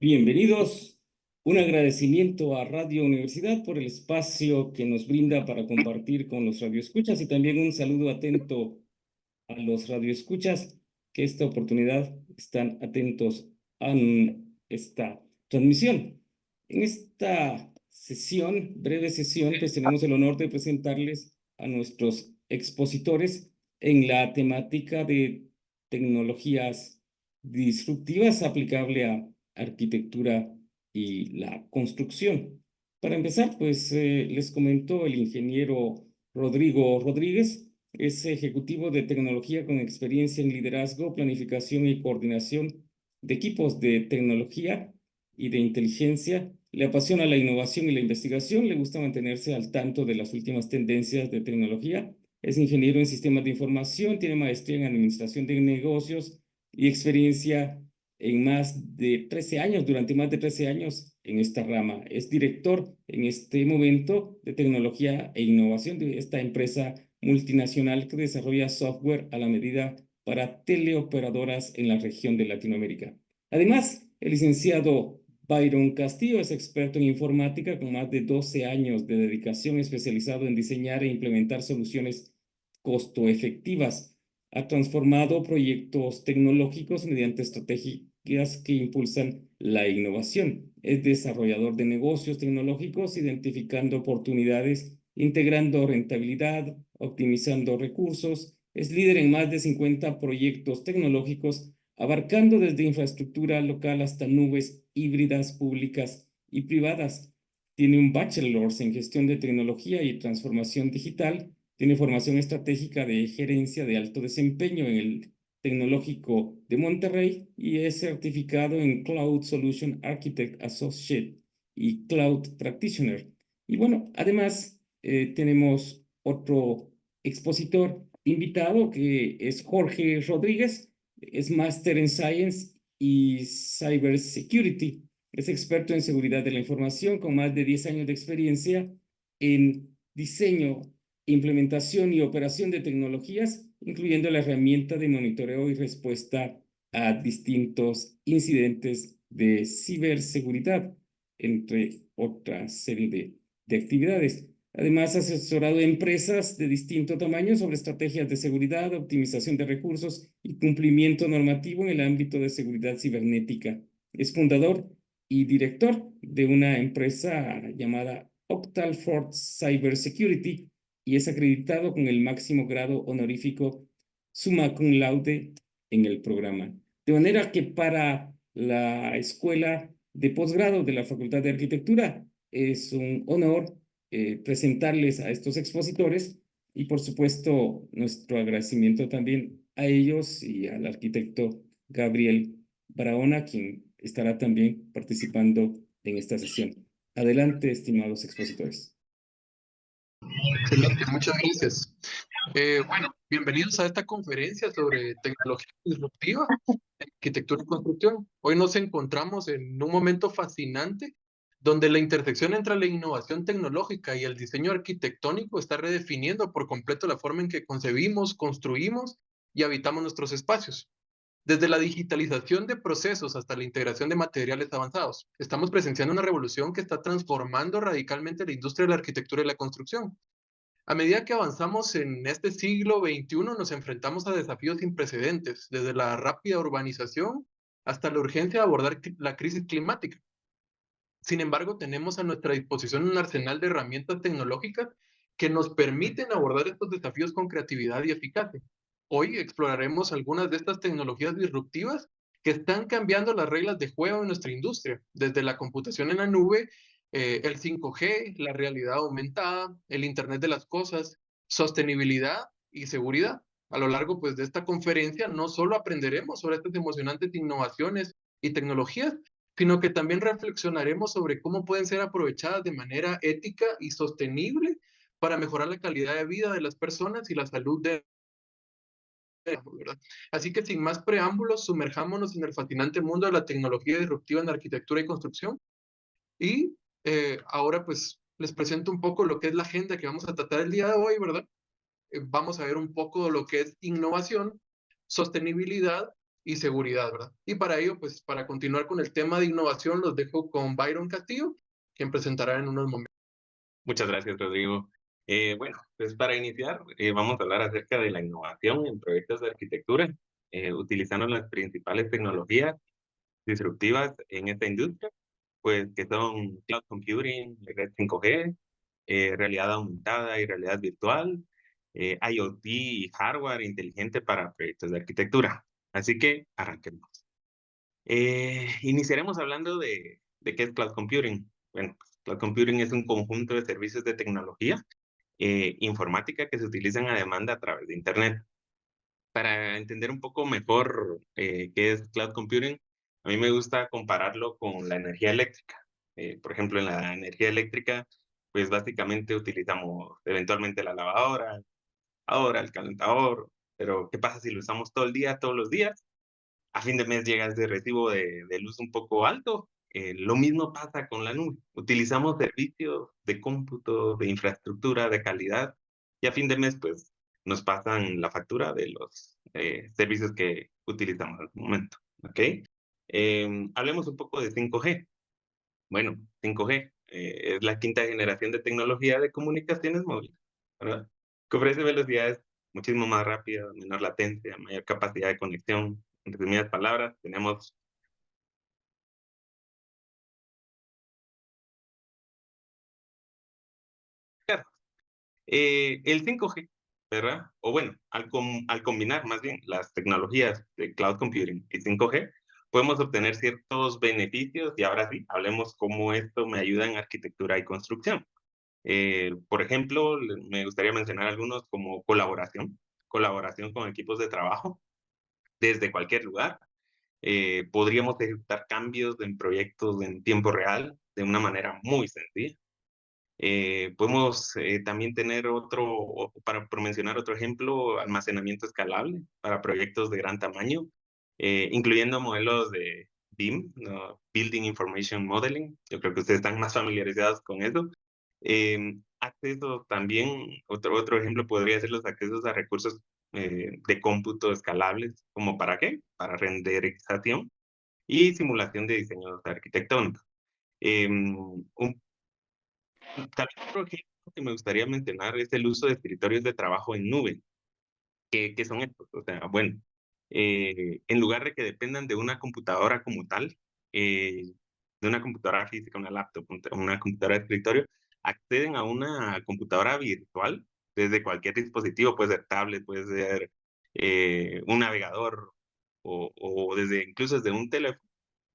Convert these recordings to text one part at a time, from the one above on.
Bienvenidos. Un agradecimiento a Radio Universidad por el espacio que nos brinda para compartir con los radioescuchas y también un saludo atento a los radioescuchas que esta oportunidad están atentos a esta transmisión. En esta sesión, breve sesión, pues tenemos el honor de presentarles a nuestros expositores en la temática de tecnologías disruptivas aplicable a arquitectura y la construcción. Para empezar, pues les comentó el ingeniero Rodrigo Rodríguez. Es ejecutivo de tecnología con experiencia en liderazgo, planificación y coordinación de equipos de tecnología y de inteligencia. Le apasiona la innovación y la investigación. Le gusta mantenerse al tanto de las últimas tendencias de tecnología. Es ingeniero en sistemas de información, tiene maestría en administración de negocios y experiencia en más de 13 años, durante más de 13 años en esta rama. Es director en este momento de tecnología e innovación de esta empresa multinacional que desarrolla software a la medida para teleoperadoras en la región de Latinoamérica. Además, el licenciado Byron Castillo es experto en informática con más de 12 años de dedicación, especializado en diseñar e implementar soluciones costo efectivas. Ha transformado proyectos tecnológicos mediante estrategias que impulsan la innovación. Es desarrollador de negocios tecnológicos, identificando oportunidades, integrando rentabilidad, optimizando recursos. Es líder en más de 50 proyectos tecnológicos, abarcando desde infraestructura local hasta nubes híbridas públicas y privadas. Tiene un bachelor's en gestión de tecnología y transformación digital. Tiene formación estratégica de gerencia de alto desempeño en el Tecnológico de Monterrey y es certificado en Cloud Solution Architect Associate y Cloud Practitioner. Y bueno, además tenemos otro expositor invitado que es Jorge Rodríguez. Es máster en Science y Cyber Security. Es experto en seguridad de la información con más de 10 años de experiencia en diseño, implementación y operación de tecnologías, incluyendo la herramienta de monitoreo y respuesta a distintos incidentes de ciberseguridad, entre otra serie de actividades. Además, ha asesorado a empresas de distinto tamaño sobre estrategias de seguridad, optimización de recursos y cumplimiento normativo en el ámbito de seguridad cibernética. Es fundador y director de una empresa llamada Octalford Cybersecurity y es acreditado con el máximo grado honorífico Summa Cum Laude en el programa. De manera que para la escuela de posgrado de la Facultad de Arquitectura es un honor presentarles a estos expositores y por supuesto nuestro agradecimiento también a ellos y al arquitecto Gabriel Barahona, quien estará también participando en esta sesión. Adelante, estimados expositores. Excelente, muchas gracias. Bueno, bienvenidos a esta conferencia sobre tecnología disruptiva, arquitectura y construcción. Hoy nos encontramos en un momento fascinante donde la intersección entre la innovación tecnológica y el diseño arquitectónico está redefiniendo por completo la forma en que concebimos, construimos y habitamos nuestros espacios. Desde la digitalización de procesos hasta la integración de materiales avanzados, estamos presenciando una revolución que está transformando radicalmente la industria de la arquitectura y la construcción. A medida que avanzamos en este siglo XXI, nos enfrentamos a desafíos sin precedentes, desde la rápida urbanización hasta la urgencia de abordar la crisis climática. Sin embargo, tenemos a nuestra disposición un arsenal de herramientas tecnológicas que nos permiten abordar estos desafíos con creatividad y eficacia. Hoy exploraremos algunas de estas tecnologías disruptivas que están cambiando las reglas de juego en nuestra industria, desde la computación en la nube, el 5G, la realidad aumentada, el Internet de las cosas, sostenibilidad y seguridad. A lo largo pues, de esta conferencia no solo aprenderemos sobre estas emocionantes innovaciones y tecnologías, sino que también reflexionaremos sobre cómo pueden ser aprovechadas de manera ética y sostenible para mejorar la calidad de vida de las personas y la salud de ¿verdad? Así que sin más preámbulos, sumerjámonos en el fascinante mundo de la tecnología disruptiva en arquitectura y construcción. Y ahora pues les presento un poco lo que es la agenda que vamos a tratar el día de hoy, ¿verdad? Vamos a ver un poco lo que es innovación, sostenibilidad y seguridad, ¿verdad? Y para ello, pues para continuar con el tema de innovación, los dejo con Byron Castillo, quien presentará en unos momentos. Muchas gracias, Rodrigo. Bueno, pues para iniciar, vamos a hablar acerca de la innovación en proyectos de arquitectura, utilizando las principales tecnologías disruptivas en esta industria, pues que son cloud computing, red 5G, realidad aumentada y realidad virtual, IoT y hardware inteligente para proyectos de arquitectura. Así que arranquemos. Iniciaremos hablando de qué es cloud computing. Bueno, pues, cloud computing es un conjunto de servicios de tecnología informática que se utilizan a demanda a través de Internet. Para entender un poco mejor qué es cloud computing, a mí me gusta compararlo con la energía eléctrica. Por ejemplo, en la energía eléctrica, pues básicamente utilizamos eventualmente la lavadora, ahora el calentador, pero ¿qué pasa si lo usamos todo el día, todos los días? A fin de mes llega ese recibo de luz un poco alto. Lo mismo pasa con la nube. Utilizamos servicios de cómputo, de infraestructura, de calidad, y a fin de mes, pues, nos pasan la factura de los servicios que utilizamos al momento, ¿ok? Hablemos un poco de 5G. Bueno, 5G es la quinta generación de tecnología de comunicaciones móviles, ¿verdad? Que ofrece velocidades muchísimo más rápidas, menor latencia, mayor capacidad de conexión. En resumidas palabras, tenemos el 5G, ¿verdad? O bueno, al combinar más bien las tecnologías de cloud computing y 5G, podemos obtener ciertos beneficios y ahora sí, hablemos cómo esto me ayuda en arquitectura y construcción. Por ejemplo, me gustaría mencionar algunos como colaboración con equipos de trabajo desde cualquier lugar. Podríamos ejecutar cambios en proyectos en tiempo real de una manera muy sencilla. Podemos también tener por mencionar otro ejemplo, almacenamiento escalable para proyectos de gran tamaño, incluyendo modelos de BIM, ¿no? Building Information Modeling. Yo creo que ustedes están más familiarizados con eso. Acceso también, otro ejemplo podría ser los accesos a recursos de cómputo escalables, ¿como para qué? Para renderización y simulación de diseños arquitectónicos. Tal vez otro ejemplo que me gustaría mencionar es el uso de escritorios de trabajo en nube. ¿Qué son estos? O sea, bueno, en lugar de que dependan de una computadora como tal, de una computadora física, una laptop, una computadora de escritorio, acceden a una computadora virtual desde cualquier dispositivo, puede ser tablet, puede ser un navegador o desde incluso desde un teléfono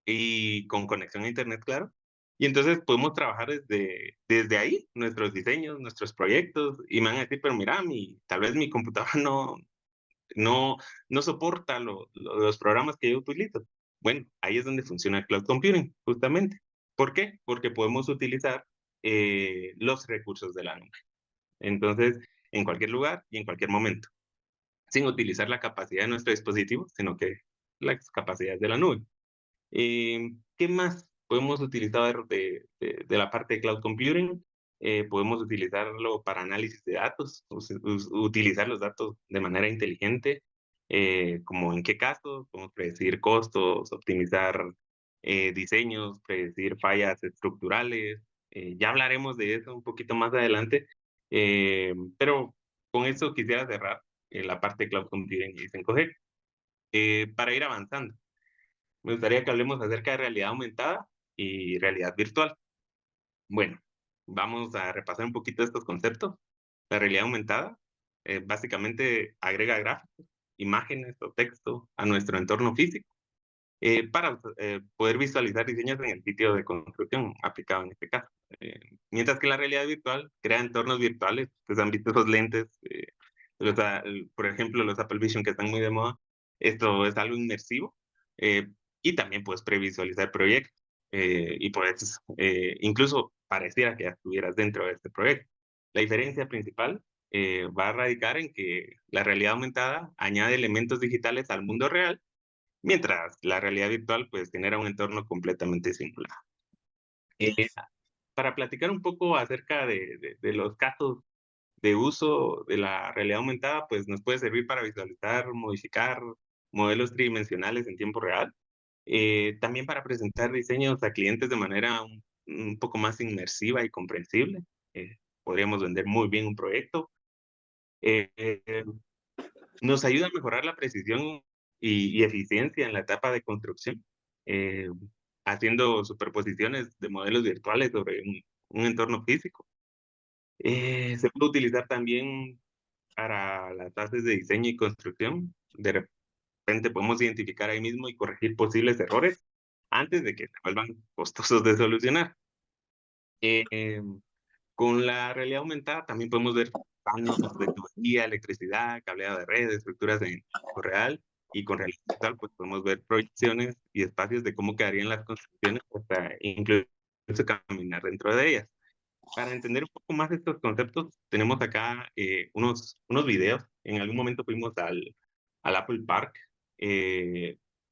y con conexión a internet, claro. Y entonces podemos trabajar desde ahí, nuestros diseños, nuestros proyectos, y me van a decir, pero mira, tal vez mi computadora no, no soporta los programas que yo utilizo. Bueno, ahí es donde funciona el cloud computing, justamente. ¿Por qué? Porque podemos utilizar los recursos de la nube. Entonces, en cualquier lugar y en cualquier momento, sin utilizar la capacidad de nuestro dispositivo, sino que las capacidades de la nube. ¿Qué más podemos utilizar de la parte de cloud computing? Podemos utilizarlo para análisis de datos, utilizar los datos de manera inteligente, como en qué casos, podemos predecir costos, optimizar diseños, predecir fallas estructurales. Ya hablaremos de eso un poquito más adelante, pero con eso quisiera cerrar la parte de cloud computing y 5G. Para ir avanzando, me gustaría que hablemos acerca de realidad aumentada y realidad virtual. Bueno, vamos a repasar un poquito estos conceptos. La realidad aumentada básicamente agrega gráficos, imágenes o texto a nuestro entorno físico para poder visualizar diseños en el sitio de construcción aplicado en este caso. Mientras que la realidad virtual crea entornos virtuales. Ustedes han visto esos lentes, por ejemplo, los Apple Vision que están muy de moda. Esto es algo inmersivo eh, y también puedes previsualizar proyectos y puedes incluso pareciera que ya estuvieras dentro de este proyecto. La diferencia principal va a radicar en que la realidad aumentada añade elementos digitales al mundo real, mientras la realidad virtual pues genera un entorno completamente simulado. Eh, para platicar un poco acerca de los casos de uso de la realidad aumentada, pues nos puede servir para visualizar, modificar modelos tridimensionales en tiempo real, también para presentar diseños a clientes de manera un poco más inmersiva y comprensible. Podríamos vender muy bien un proyecto. Eh, eh, Nos ayuda a mejorar la precisión y eficiencia en la etapa de construcción, eh, haciendo superposiciones de modelos virtuales sobre un entorno físico. Se puede utilizar también para las fases de diseño y construcción. De repente podemos identificar ahí mismo y corregir posibles errores antes de que se vuelvan costosos de solucionar. Em, con la realidad aumentada también podemos ver paneles de tubería, electricidad, cableado de red, estructuras en tiempo real, y con realidad virtual pues podemos ver proyecciones y espacios de cómo quedarían las construcciones, hasta incluso caminar dentro de ellas. Para entender un poco más estos conceptos, tenemos acá unos videos. En algún momento fuimos al Apple Park,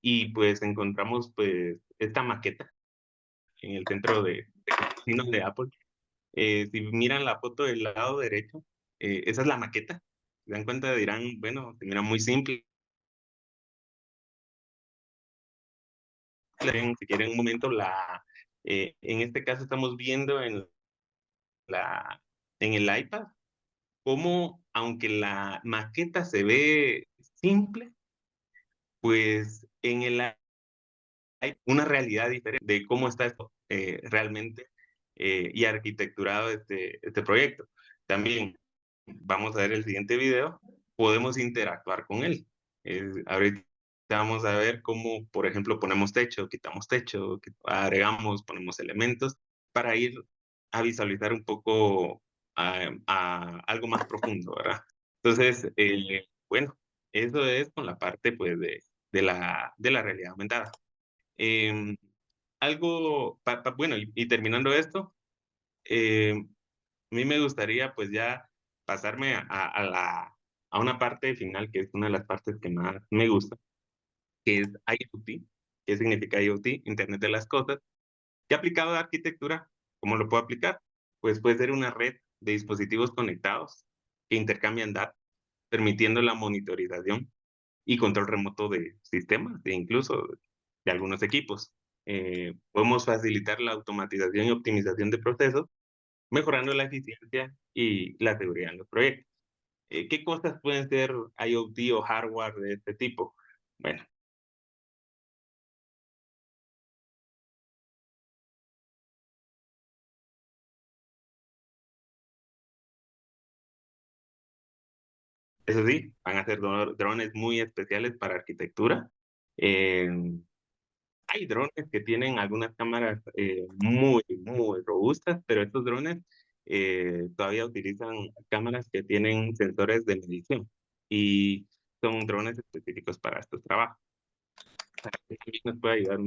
y pues encontramos pues esta maqueta en el centro de oficinas de Apple. Si miran la foto del lado derecho, esa es la maqueta. Se dan cuenta, dirán, bueno, se mira muy simple. Si quieren un momento, en este caso estamos viendo en el iPad cómo, aunque la maqueta se ve simple, pues en el hay una realidad diferente de cómo está esto realmente, y arquitecturado este proyecto. También vamos a ver el siguiente video, podemos interactuar con él. Ahorita vamos a ver cómo, por ejemplo, ponemos techo, quitamos techo, agregamos, ponemos elementos para ir a visualizar un poco a algo más profundo, ¿verdad? Entonces, bueno, eso es con la parte pues de la realidad aumentada. Em, Algo, bueno, y terminando esto, a mí me gustaría pues ya pasarme a una parte final, que es una de las partes que más me gusta, que es IoT. ¿Qué significa IoT? Internet de las cosas. ¿Qué aplicado a arquitectura? ¿Cómo lo puedo aplicar? Pues puede ser una red de dispositivos conectados que intercambian datos, permitiendo la monitorización y control remoto de sistemas e incluso de algunos equipos. Podemos facilitar la automatización y optimización de procesos, mejorando la eficiencia y la seguridad en los proyectos. ¿Qué cosas pueden ser IoT o hardware de este tipo? Bueno, eso sí, van a ser drones muy especiales para arquitectura. Eh, Hay drones que tienen algunas cámaras muy, muy robustas, pero estos drones todavía utilizan cámaras que tienen sensores de medición y son drones específicos para estos trabajos. También nos puede ayudar,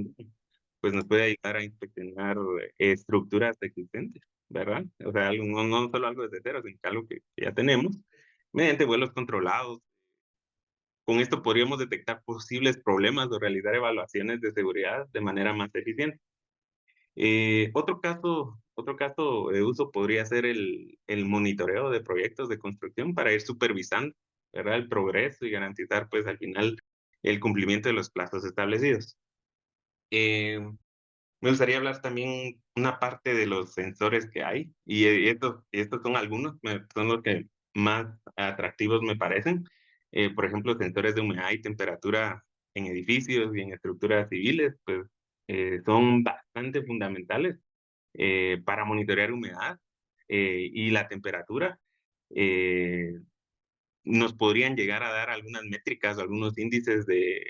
pues nos puede ayudar a inspeccionar estructuras existentes, ¿verdad? O sea, no solo algo desde cero, sino que algo que ya tenemos, mediante vuelos controlados. Con esto podríamos detectar posibles problemas o realizar evaluaciones de seguridad de manera más eficiente. Otro caso de uso podría ser el monitoreo de proyectos de construcción para ir supervisando, ¿verdad?, el progreso y garantizar, pues, al final, el cumplimiento de los plazos establecidos. Eh, Me gustaría hablar también una parte de los sensores que hay, y estos son algunos, son los que más atractivos me parecen. Por ejemplo, sensores de humedad y temperatura en edificios y en estructuras civiles, pues, son bastante fundamentales para monitorear humedad y la temperatura. Eh, Nos podrían llegar a dar algunas métricas o algunos índices de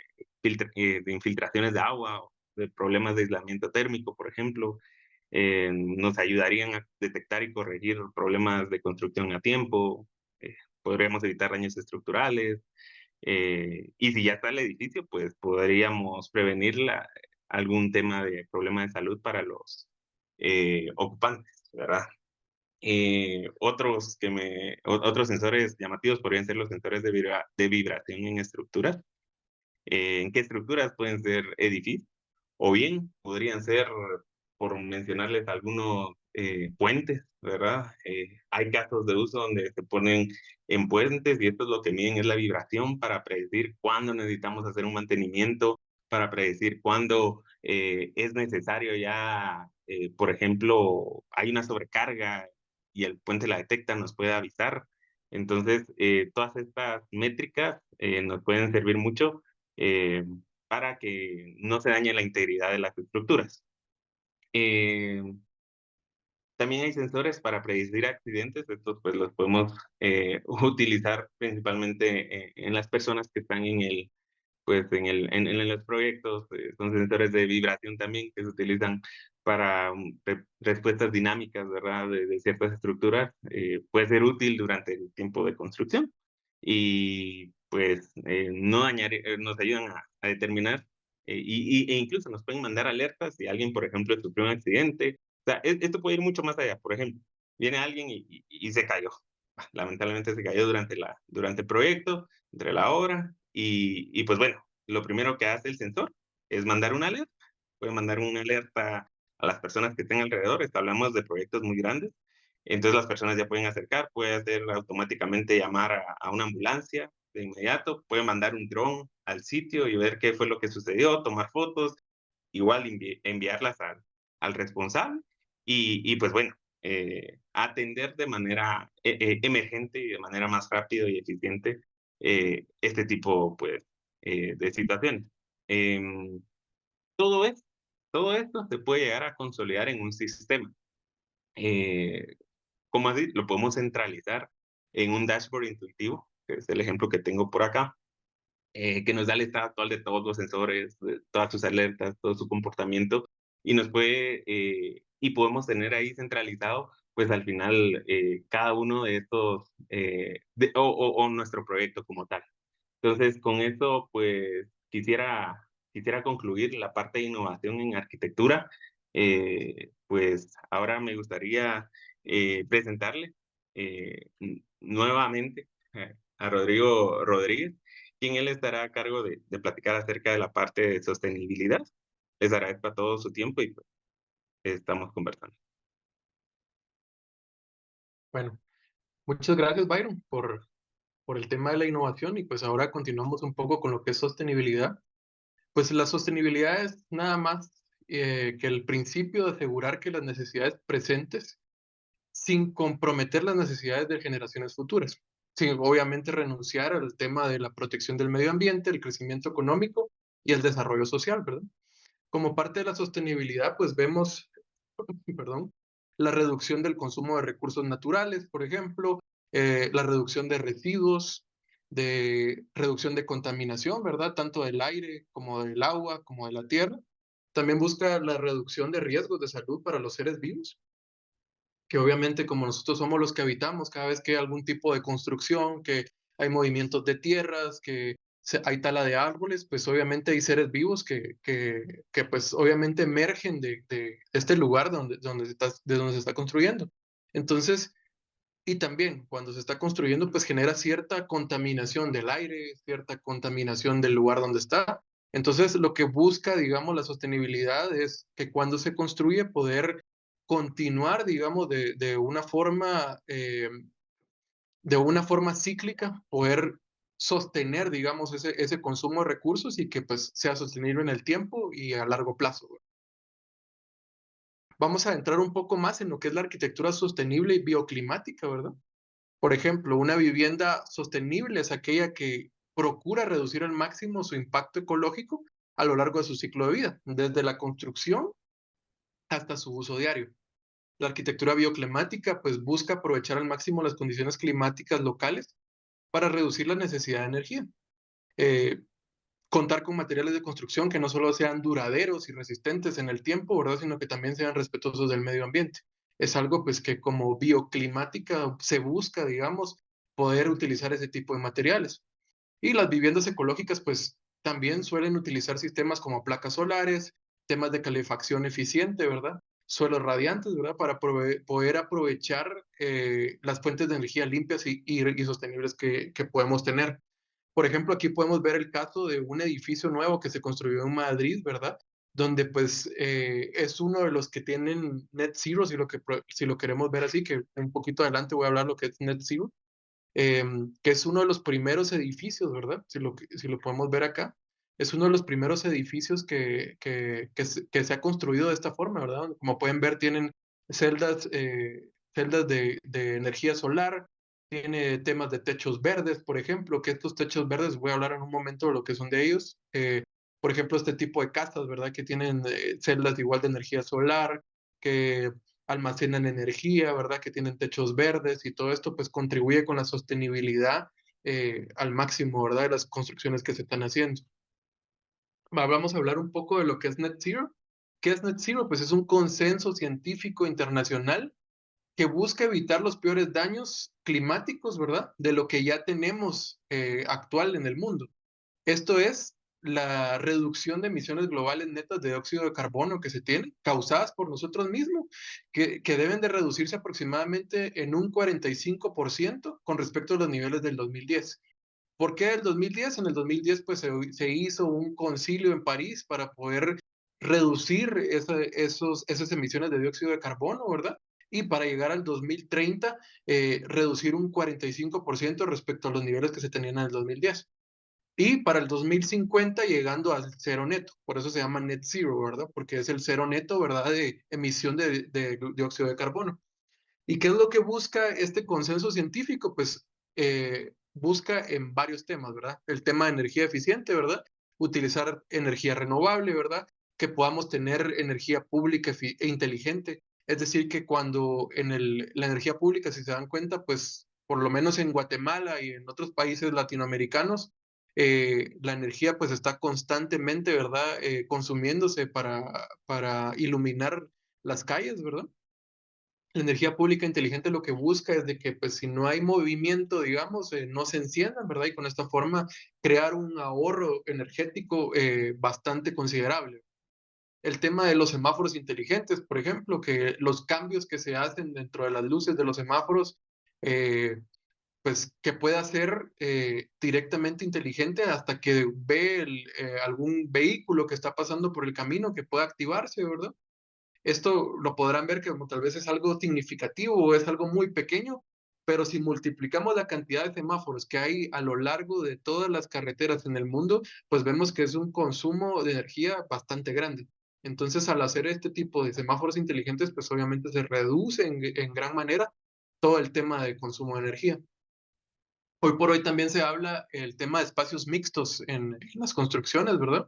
infiltraciones de agua, o de problemas de aislamiento térmico, por ejemplo. Nos ayudarían a detectar y corregir problemas de construcción a tiempo. Podríamos evitar daños estructurales. Y si ya está el edificio, pues podríamos prevenir algún tema de problema de salud para los ocupantes, ¿verdad? Otros sensores llamativos podrían ser los sensores de vibración en estructuras. ¿En qué estructuras? Pueden ser edificios, o bien podrían ser, por mencionarles algunos, puentes ¿verdad? Hay casos de uso donde se ponen en puentes y esto es lo que miden es la vibración para predecir cuándo necesitamos hacer un mantenimiento, para predecir cuándo es necesario ya, por ejemplo, hay una sobrecarga y el puente la detecta, nos puede avisar. Entonces, todas estas métricas nos pueden servir mucho eh, para que no se dañe la integridad de las estructuras. Eh, También hay sensores para predecir accidentes, estos pues los podemos utilizar principalmente en las personas que están en el, pues en los proyectos, son sensores de vibración también que se utilizan para respuestas dinámicas, ¿verdad? De ciertas estructuras, puede ser útil durante el tiempo de construcción y pues no dañar, nos ayudan a determinar e incluso nos pueden mandar alertas si alguien, por ejemplo, sufrió un accidente. O sea, esto puede ir mucho más allá. Por ejemplo, viene alguien y se cayó. Lamentablemente se cayó durante el proyecto, entre la obra, y pues bueno, lo primero que hace el sensor es mandar una alerta. Puede mandar una alerta a las personas que estén alrededor. Hablamos de proyectos muy grandes. Entonces las personas ya pueden acercar, puede hacer automáticamente llamar a una ambulancia de inmediato, puede mandar un dron al sitio y ver qué fue lo que sucedió, tomar fotos, igual enviarlas al responsable y pues bueno, atender de manera emergente y de manera más rápida y eficiente este tipo pues, de situaciones. Em, todo, esto, todo esto se puede llegar a consolidar en un sistema. Eh, ¿Cómo así? Lo podemos centralizar en un dashboard intuitivo, que es el ejemplo que tengo por acá, que nos da el estado actual de todos los sensores, de todas sus alertas, todo su comportamiento, y nos puede, y podemos tener ahí centralizado, pues al final, cada uno de estos, o nuestro proyecto como tal. Entonces, con eso, pues quisiera concluir la parte de innovación en arquitectura. Pues ahora me gustaría presentarle nuevamente a Rodrigo Rodríguez, quien él estará a cargo de platicar acerca de la parte de sostenibilidad. Les agradezco a todos su tiempo y pues, estamos conversando. Bueno, muchas gracias, Byron, por el tema de la innovación y pues ahora continuamos un poco con lo que es sostenibilidad. Pues la sostenibilidad es nada más que el principio de asegurar que las necesidades presentes sin comprometer las necesidades de generaciones futuras, sin obviamente renunciar al tema de la protección del medio ambiente, el crecimiento económico y el desarrollo social, ¿verdad? Como parte de la sostenibilidad, pues vemos, perdón, la reducción del consumo de recursos naturales, por ejemplo, la reducción de residuos, de reducción de contaminación, ¿verdad? Tanto del aire como del agua, como de la tierra. También busca la reducción de riesgos de salud para los seres vivos, que obviamente como nosotros somos los que habitamos, cada vez que hay algún tipo de construcción, que hay movimientos de tierras, que hay tala de árboles, pues obviamente hay seres vivos que pues obviamente emergen de este lugar de donde se está construyendo. Entonces, y también cuando se está construyendo, pues genera cierta contaminación del aire, cierta contaminación del lugar donde está. Entonces, lo que busca, digamos, la sostenibilidad es que cuando se construye poder continuar, digamos, de una forma cíclica, poder sostener, digamos, ese consumo de recursos y que pues sea sostenible en el tiempo y a largo plazo. Vamos a entrar un poco más en lo que es la arquitectura sostenible y bioclimática, ¿verdad? Por ejemplo, una vivienda sostenible es aquella que procura reducir al máximo su impacto ecológico a lo largo de su ciclo de vida, desde la construcción hasta su uso diario. La arquitectura bioclimática pues busca aprovechar al máximo las condiciones climáticas locales para reducir la necesidad de energía. Eh, Contar con materiales de construcción que no solo sean duraderos y resistentes en el tiempo, ¿verdad? Sino que también sean respetuosos del medio ambiente. Es algo pues que como bioclimática se busca, digamos, poder utilizar ese tipo de materiales. Y las viviendas ecológicas pues también suelen utilizar sistemas como placas solares, temas de calefacción eficiente, ¿verdad? Suelos radiantes, ¿verdad? Para poder aprovechar las fuentes de energía limpias y sostenibles que podemos tener. Por ejemplo, aquí podemos ver el caso de un edificio nuevo que se construyó en Madrid, ¿verdad? donde pues es uno de los que tienen net zero, si lo queremos ver así, que un poquito adelante voy a hablar lo que es net zero, que es uno de los primeros edificios, ¿verdad? Si lo podemos ver acá, es uno de los primeros edificios que se ha construido de esta forma, ¿verdad? Como pueden ver, tienen celdas de energía solar, tiene temas de techos verdes, por ejemplo, que estos techos verdes, voy a hablar en un momento de lo que son de ellos. Por ejemplo, este tipo de casas, ¿verdad? Que tienen celdas igual de energía solar, que almacenan energía, ¿verdad? Que tienen techos verdes y todo esto pues contribuye con la sostenibilidad al máximo, ¿verdad? De las construcciones que se están haciendo. Vamos a hablar un poco de lo que es Net Zero. ¿Qué es Net Zero? Pues es un consenso científico internacional que busca evitar los peores daños climáticos, ¿verdad? De lo que ya tenemos actual en el mundo. Esto es la reducción de emisiones globales netas de dióxido de carbono que se tienen, causadas por nosotros mismos, que deben de reducirse aproximadamente en un 45% con respecto a los niveles del 2010. ¿Por qué el 2010? En el 2010 pues se hizo un concilio en París para poder reducir esas emisiones de dióxido de carbono, ¿verdad? Y para llegar al 2030, reducir un 45% respecto a los niveles que se tenían en el 2010. Y para el 2050 llegando al cero neto. Por eso se llama net zero, ¿verdad? Porque es el cero neto, ¿verdad? De emisión de dióxido de carbono. ¿Y qué es lo que busca este consenso científico? Pues busca en varios temas, ¿verdad? El tema de energía eficiente, ¿verdad? Utilizar energía renovable, ¿verdad? Que podamos tener energía pública e inteligente. Es decir, que cuando la energía pública, si se dan cuenta, pues por lo menos en Guatemala y en otros países latinoamericanos, la energía pues está constantemente, ¿verdad? Consumiéndose para iluminar las calles, ¿verdad? La energía pública inteligente lo que busca es de que, pues, si no hay movimiento, digamos, no se enciendan, ¿verdad? Y con esta forma crear un ahorro energético bastante considerable. El tema de los semáforos inteligentes, por ejemplo, que los cambios que se hacen dentro de las luces de los semáforos, eh, pues, que pueda ser directamente inteligente hasta que ve algún vehículo que está pasando por el camino que pueda activarse, ¿verdad? Esto lo podrán ver que como tal vez es algo significativo o es algo muy pequeño, pero si multiplicamos la cantidad de semáforos que hay a lo largo de todas las carreteras en el mundo, pues vemos que es un consumo de energía bastante grande. Entonces, al hacer este tipo de semáforos inteligentes, pues obviamente se reduce en gran manera todo el tema de consumo de energía. Hoy por hoy también se habla el tema de espacios mixtos en las construcciones, ¿verdad?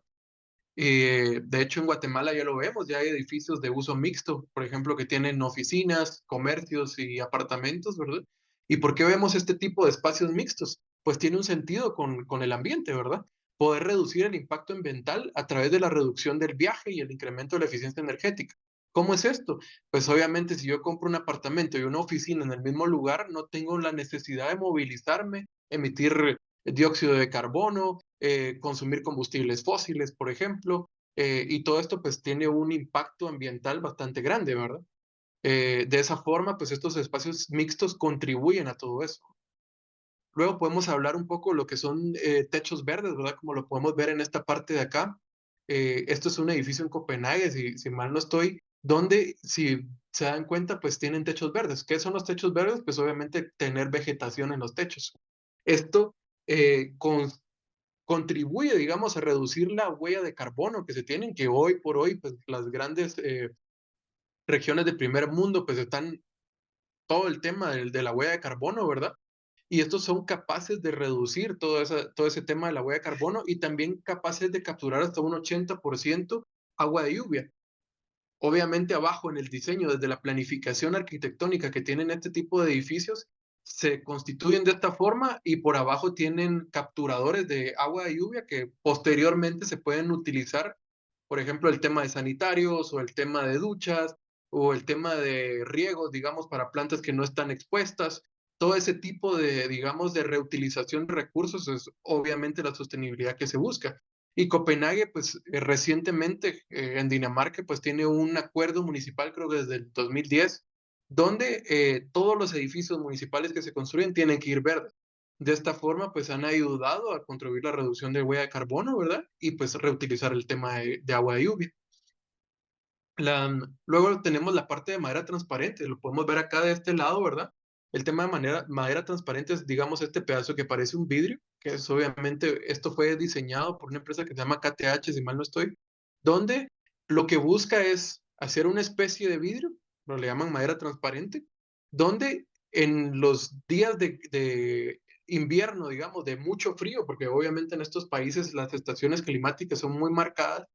De hecho, en Guatemala ya lo vemos, ya hay edificios de uso mixto, por ejemplo, que tienen oficinas, comercios y apartamentos, ¿verdad? ¿Y por qué vemos este tipo de espacios mixtos? Pues tiene un sentido con el ambiente, ¿verdad? Poder reducir el impacto ambiental a través de la reducción del viaje y el incremento de la eficiencia energética. ¿Cómo es esto? Pues obviamente si yo compro un apartamento y una oficina en el mismo lugar, no tengo la necesidad de movilizarme, emitir dióxido de carbono, consumir combustibles fósiles, por ejemplo, y todo esto pues tiene un impacto ambiental bastante grande, ¿verdad? De esa forma, pues estos espacios mixtos contribuyen a todo eso. Luego podemos hablar un poco de lo que son techos verdes, ¿verdad? Como lo podemos ver en esta parte de acá. Esto es un edificio en Copenhague, si mal no estoy, donde, si se dan cuenta, pues tienen techos verdes. ¿Qué son los techos verdes? Pues obviamente tener vegetación en los techos. Esto contribuye, digamos, a reducir la huella de carbono que se tienen, que hoy por hoy, pues las grandes regiones del primer mundo, pues están todo el tema de la huella de carbono, ¿verdad? Y estos son capaces de reducir todo ese tema de la huella de carbono y también capaces de capturar hasta un 80% agua de lluvia. Obviamente abajo en el diseño, desde la planificación arquitectónica que tienen este tipo de edificios, se constituyen de esta forma y por abajo tienen capturadores de agua de lluvia que posteriormente se pueden utilizar, por ejemplo, el tema de sanitarios o el tema de duchas o el tema de riegos, digamos, para plantas que no están expuestas. Todo ese tipo de, digamos, de reutilización de recursos es obviamente la sostenibilidad que se busca. Y Copenhague, pues recientemente en Dinamarca, pues tiene un acuerdo municipal, creo que desde el 2010, donde todos los edificios municipales que se construyen tienen que ir verdes. De esta forma, pues han ayudado a contribuir la reducción de huella de carbono, ¿verdad? Y pues reutilizar el tema de agua de lluvia. Luego tenemos la parte de madera transparente, lo podemos ver acá de este lado, ¿verdad? El tema de madera transparente es, digamos, este pedazo que parece un vidrio, que es obviamente, esto fue diseñado por una empresa que se llama KTH, si mal no estoy, donde lo que busca es hacer una especie de vidrio, lo le llaman madera transparente, donde en los días de invierno, digamos, de mucho frío, porque obviamente en estos países las estaciones climáticas son muy marcadas,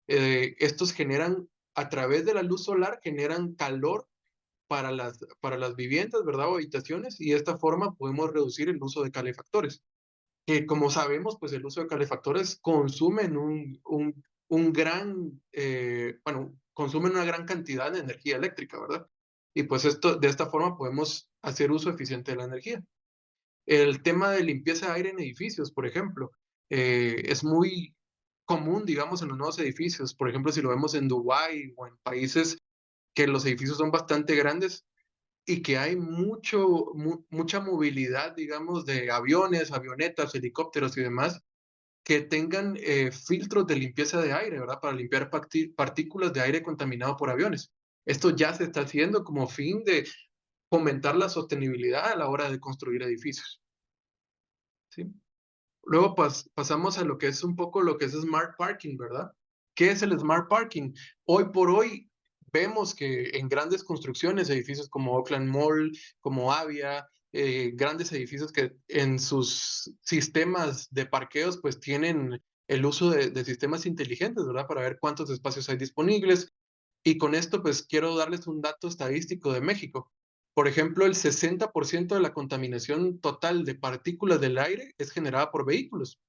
estos generan, a través de la luz solar, generan calor para las viviendas, ¿verdad? O habitaciones, y de esta forma podemos reducir el uso de calefactores. Que como sabemos, pues el uso de calefactores consumen un gran, bueno, consumen una gran cantidad de energía eléctrica, ¿verdad? Y pues esto, de esta forma podemos hacer uso eficiente de la energía. El tema de limpieza de aire en edificios, por ejemplo, es muy común, digamos, en los nuevos edificios. Por ejemplo, si lo vemos en Dubái o en países que los edificios son bastante grandes y que hay mucha movilidad, digamos, de aviones, avionetas, helicópteros y demás, que tengan filtros de limpieza de aire, ¿verdad? Para limpiar partículas de aire contaminado por aviones. Esto ya se está haciendo como fin de fomentar la sostenibilidad a la hora de construir edificios, ¿sí? Luego pasamos a lo que es un poco lo que es Smart Parking, ¿verdad? ¿Qué es el Smart Parking? Hoy por hoy vemos que en grandes construcciones, edificios como Oakland Mall, como Avia, grandes edificios que en sus sistemas de parqueos pues tienen el uso de sistemas inteligentes, ¿verdad? Para ver cuántos espacios hay disponibles. Y con esto pues quiero darles un dato estadístico de México. Por ejemplo, el 60% de la contaminación total de partículas del aire es generada por vehículos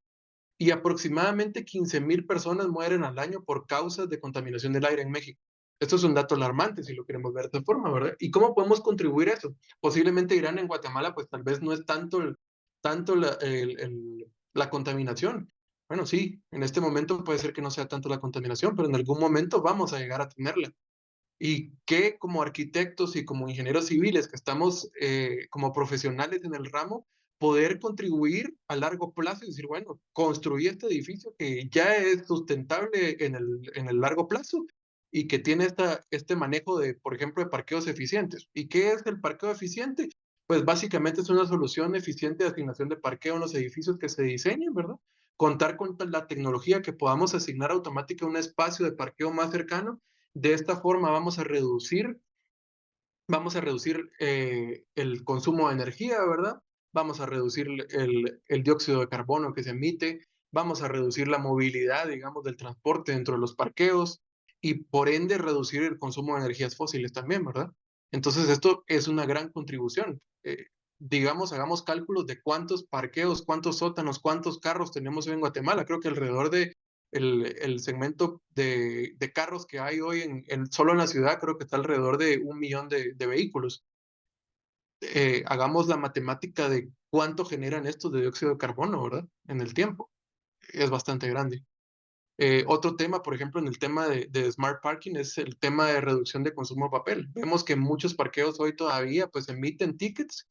y aproximadamente 15,000 personas mueren al año por causas de contaminación del aire en México. Esto es un dato alarmante si lo queremos ver de esta forma, ¿verdad? ¿Y cómo podemos contribuir a eso? Posiblemente dirán en Guatemala, pues tal vez no es tanto la contaminación. Bueno, sí, en este momento puede ser que no sea tanto la contaminación, pero en algún momento vamos a llegar a tenerla y que como arquitectos y como ingenieros civiles que estamos como profesionales en el ramo, poder contribuir a largo plazo y decir, bueno, construí este edificio que ya es sustentable en el largo plazo y que tiene este manejo de, por ejemplo, de parqueos eficientes. ¿Y qué es el parqueo eficiente? Pues básicamente es una solución eficiente de asignación de parqueo en los edificios que se diseñen, ¿verdad? Contar con la tecnología que podamos asignar automática un espacio de parqueo más cercano. De esta forma vamos a reducir el consumo de energía, ¿verdad? Vamos a reducir el dióxido de carbono que se emite, vamos a reducir la movilidad, digamos, del transporte dentro de los parqueos y por ende reducir el consumo de energías fósiles también, ¿verdad? Entonces esto es una gran contribución. Digamos, hagamos cálculos de cuántos parqueos, cuántos sótanos, cuántos carros tenemos hoy en Guatemala. Creo que alrededor de el segmento de carros que hay hoy solo en la ciudad, creo que está alrededor de 1 millón de vehículos. Hagamos la matemática de cuánto generan estos de dióxido de carbono, ¿verdad? En el tiempo. Es bastante grande. Otro tema, por ejemplo, en el tema de Smart Parking es el tema de reducción de consumo de papel. Vemos que muchos parqueos hoy todavía pues emiten tickets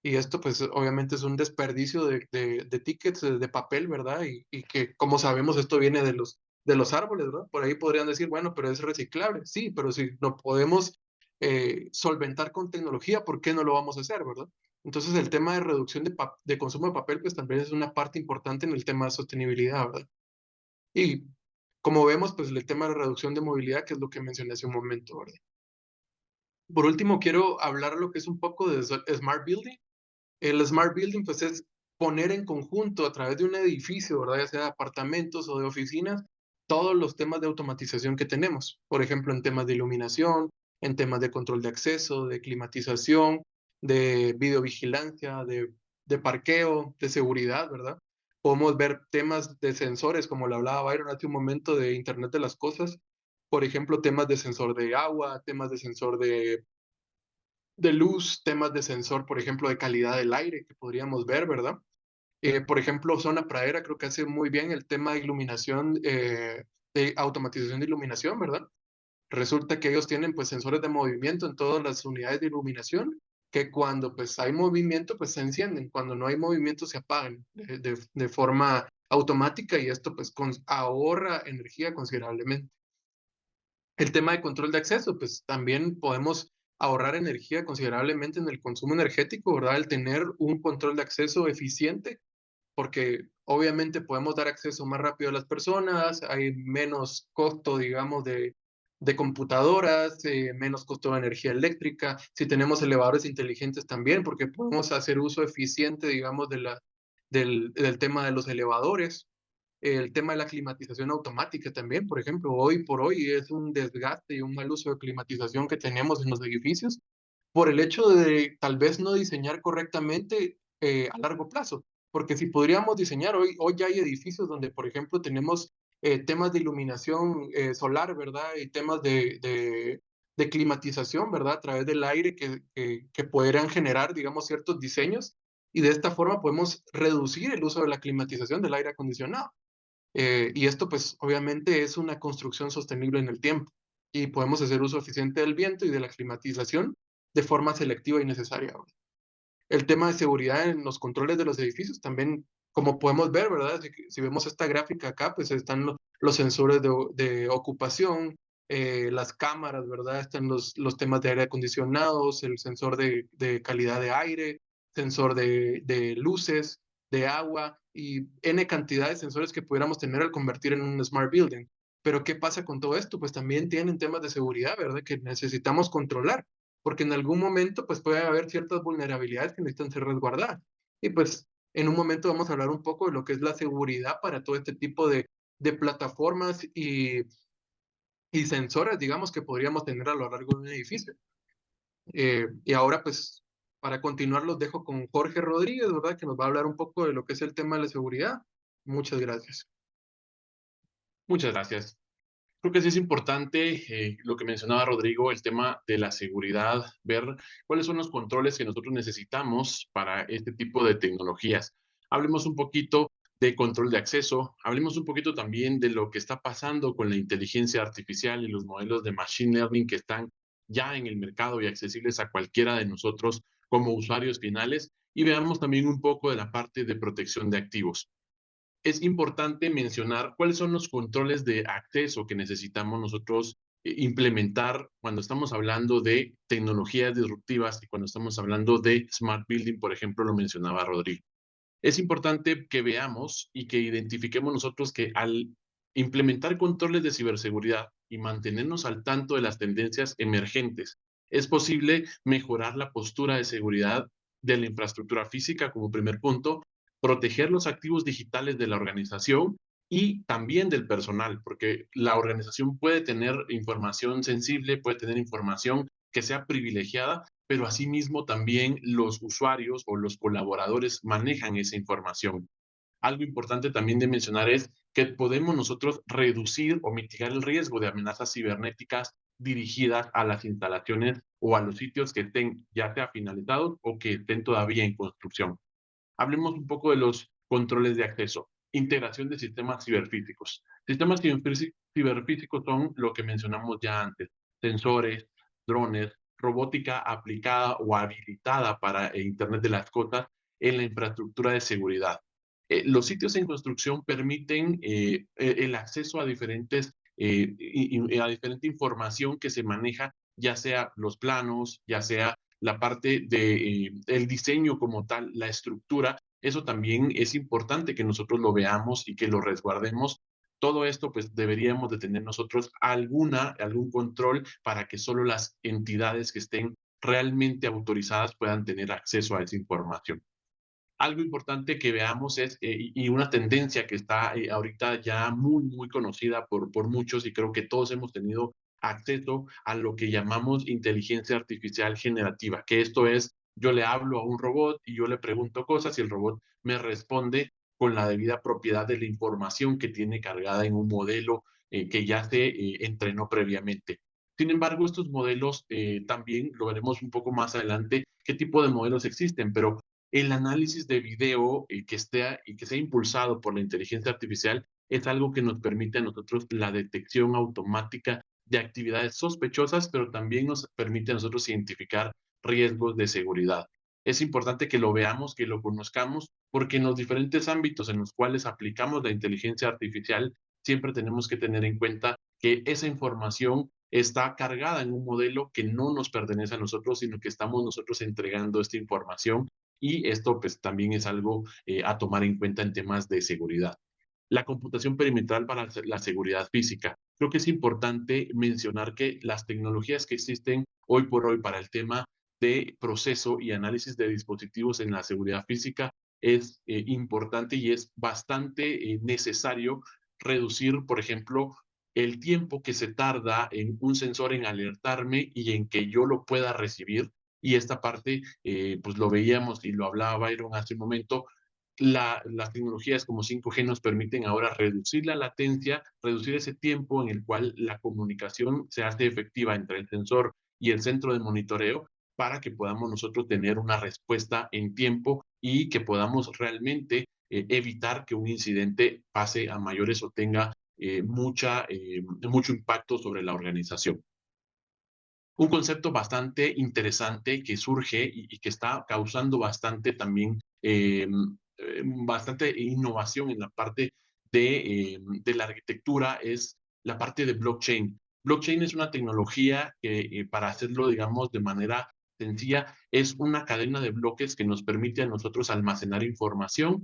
y esto pues obviamente es un desperdicio de tickets de papel, ¿verdad? Y que como sabemos esto viene de los árboles, ¿verdad? Por ahí podrían decir, bueno, pero es reciclable. Sí, pero si no podemos solventar con tecnología, ¿por qué no lo vamos a hacer, ¿verdad? Entonces el tema de reducción de consumo de papel pues también es una parte importante en el tema de sostenibilidad, ¿verdad? Y como vemos, pues el tema de la reducción de movilidad, que es lo que mencioné hace un momento, ¿verdad? Por último, quiero hablar lo que es un poco de Smart Building. El Smart Building, pues es poner en conjunto a través de un edificio, ¿verdad? Ya sea de apartamentos o de oficinas, todos los temas de automatización que tenemos. Por ejemplo, en temas de iluminación, en temas de control de acceso, de climatización, de videovigilancia, de parqueo, de seguridad, ¿verdad? Podemos ver temas de sensores, como lo hablaba Byron hace un momento, de Internet de las Cosas. Por ejemplo, temas de sensor de agua, temas de sensor de luz, temas de sensor, por ejemplo, de calidad del aire que podríamos ver, ¿verdad? Por ejemplo, Zona Pradera creo que hace muy bien el tema de iluminación, de automatización de iluminación, ¿verdad? Resulta que ellos tienen pues sensores de movimiento en todas las unidades de iluminación que cuando pues hay movimiento pues se encienden, cuando no hay movimiento se apagan de forma automática y esto pues ahorra energía considerablemente. El tema de control de acceso, pues también podemos ahorrar energía considerablemente en el consumo energético, ¿verdad? El tener un control de acceso eficiente, porque obviamente podemos dar acceso más rápido a las personas, hay menos costo, digamos, de computadoras, menos costo de energía eléctrica, si tenemos elevadores inteligentes también, porque podemos hacer uso eficiente, digamos, del tema de los elevadores. El tema de la climatización automática también, por ejemplo, hoy por hoy es un desgaste y un mal uso de climatización que tenemos en los edificios por el hecho de tal vez no diseñar correctamente a largo plazo. Porque si podríamos diseñar, hoy ya hay edificios donde, por ejemplo, tenemos temas de iluminación solar, ¿verdad? Y temas de climatización, ¿verdad? A través del aire que podrían generar, digamos, ciertos diseños. Y de esta forma podemos reducir el uso de la climatización del aire acondicionado. Y esto, pues, obviamente es una construcción sostenible en el tiempo. Y podemos hacer uso eficiente del viento y de la climatización de forma selectiva y necesaria. El tema de seguridad en los controles de los edificios también, como podemos ver, ¿verdad? Si vemos esta gráfica acá, pues están los sensores de ocupación, las cámaras, ¿verdad? Están los temas de aire acondicionados, el sensor de calidad de aire, sensor de luces, de agua y N cantidad de sensores que pudiéramos tener al convertir en un smart building. Pero ¿qué pasa con todo esto? Pues también tienen temas de seguridad, ¿verdad? Que necesitamos controlar porque en algún momento pues puede haber ciertas vulnerabilidades que necesitan ser resguardadas. Y pues en un momento vamos a hablar un poco de lo que es la seguridad para todo este tipo de plataformas y sensores, digamos, que podríamos tener a lo largo de un edificio. Y ahora pues para continuar los dejo con Jorge Rodríguez, ¿verdad? Que nos va a hablar un poco de lo que es el tema de la seguridad. Muchas gracias. Muchas gracias. Creo que sí es importante lo que mencionaba Rodrigo, el tema de la seguridad, ver cuáles son los controles que nosotros necesitamos para este tipo de tecnologías. Hablemos un poquito de control de acceso, hablemos un poquito también de lo que está pasando con la inteligencia artificial y los modelos de machine learning que están ya en el mercado y accesibles a cualquiera de nosotros como usuarios finales, y veamos también un poco de la parte de protección de activos. Es importante mencionar cuáles son los controles de acceso que necesitamos nosotros implementar cuando estamos hablando de tecnologías disruptivas y cuando estamos hablando de smart building, por ejemplo, lo mencionaba Rodrigo. Es importante que veamos y que identifiquemos nosotros que al implementar controles de ciberseguridad y mantenernos al tanto de las tendencias emergentes, es posible mejorar la postura de seguridad de la infraestructura física como primer punto, proteger los activos digitales de la organización y también del personal, porque la organización puede tener información sensible, puede tener información que sea privilegiada, pero asimismo también los usuarios o los colaboradores manejan esa información. Algo importante también de mencionar es que podemos nosotros reducir o mitigar el riesgo de amenazas cibernéticas dirigidas a las instalaciones o a los sitios que estén ya sea finalizados o que estén todavía en construcción. Hablemos un poco de los controles de acceso. Integración de sistemas ciberfísicos. Sistemas ciberfísicos son lo que mencionamos ya antes. Sensores, drones, robótica aplicada o habilitada para Internet de las cosas en la infraestructura de seguridad. Los sitios en construcción permiten el acceso a a diferente información que se maneja, ya sea los planos, ya sea la parte de el diseño como tal, la estructura. Eso también es importante que nosotros lo veamos y que lo resguardemos. Todo esto, pues deberíamos de tener nosotros algún control para que solo las entidades que estén realmente autorizadas puedan tener acceso a esa información. Algo importante que veamos es, y una tendencia que está ahorita ya muy conocida por muchos, y creo que todos hemos tenido acceso a lo que llamamos inteligencia artificial generativa, que esto es, yo le hablo a un robot y yo le pregunto cosas y el robot me responde con la debida propiedad de la información que tiene cargada en un modelo que ya se entrenó previamente. Sin embargo, estos modelos también lo veremos un poco más adelante, qué tipo de modelos existen, pero el análisis de video que sea impulsado por la inteligencia artificial es algo que nos permite a nosotros la detección automática de actividades sospechosas, pero también nos permite a nosotros identificar riesgos de seguridad. Es importante que lo veamos, que lo conozcamos, porque en los diferentes ámbitos en los cuales aplicamos la inteligencia artificial, siempre tenemos que tener en cuenta que esa información está cargada en un modelo que no nos pertenece a nosotros, sino que estamos nosotros entregando esta información, y esto pues también es algo a tomar en cuenta en temas de seguridad. La computación perimetral para la seguridad física. Creo que es importante mencionar que las tecnologías que existen hoy por hoy para el tema de proceso y análisis de dispositivos en la seguridad física es importante y es bastante necesario reducir, por ejemplo, el tiempo que se tarda en un sensor en alertarme y en que yo lo pueda recibir. Y esta parte, pues lo veíamos y lo hablaba Byron hace un momento, las tecnologías como 5G nos permiten ahora reducir la latencia, reducir ese tiempo en el cual la comunicación se hace efectiva entre el sensor y el centro de monitoreo, para que podamos nosotros tener una respuesta en tiempo y que podamos realmente evitar que un incidente pase a mayores o tenga mucho impacto sobre la organización. Un concepto bastante interesante que surge y que está causando bastante también, bastante innovación en la parte de la arquitectura, es la parte de blockchain. Blockchain es una tecnología que, para hacerlo, digamos, de manera sencilla, es una cadena de bloques que nos permite a nosotros almacenar información,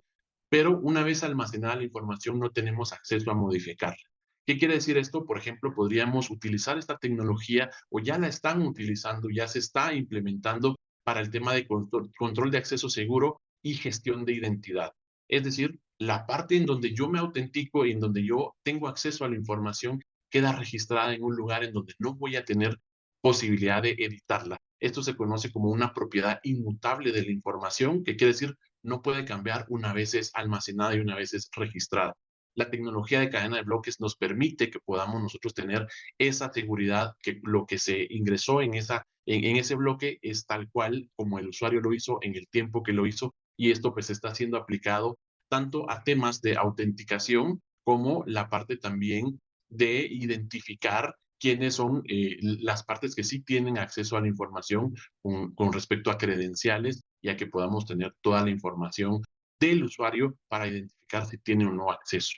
pero una vez almacenada la información no tenemos acceso a modificarla. ¿Qué quiere decir esto? Por ejemplo, podríamos utilizar esta tecnología, o ya la están utilizando, ya se está implementando para el tema de control de acceso seguro y gestión de identidad. Es decir, la parte en donde yo me autentico y en donde yo tengo acceso a la información queda registrada en un lugar en donde no voy a tener posibilidad de editarla. Esto se conoce como una propiedad inmutable de la información, que quiere decir no puede cambiar una vez es almacenada y una vez es registrada. La tecnología de cadena de bloques nos permite que podamos nosotros tener esa seguridad, que lo que se ingresó en ese bloque es tal cual como el usuario lo hizo en el tiempo que lo hizo, y esto pues está siendo aplicado tanto a temas de autenticación como la parte también de identificar quiénes son las partes que sí tienen acceso a la información con respecto a credenciales, y a que podamos tener toda la información del usuario para identificar si tiene o no acceso.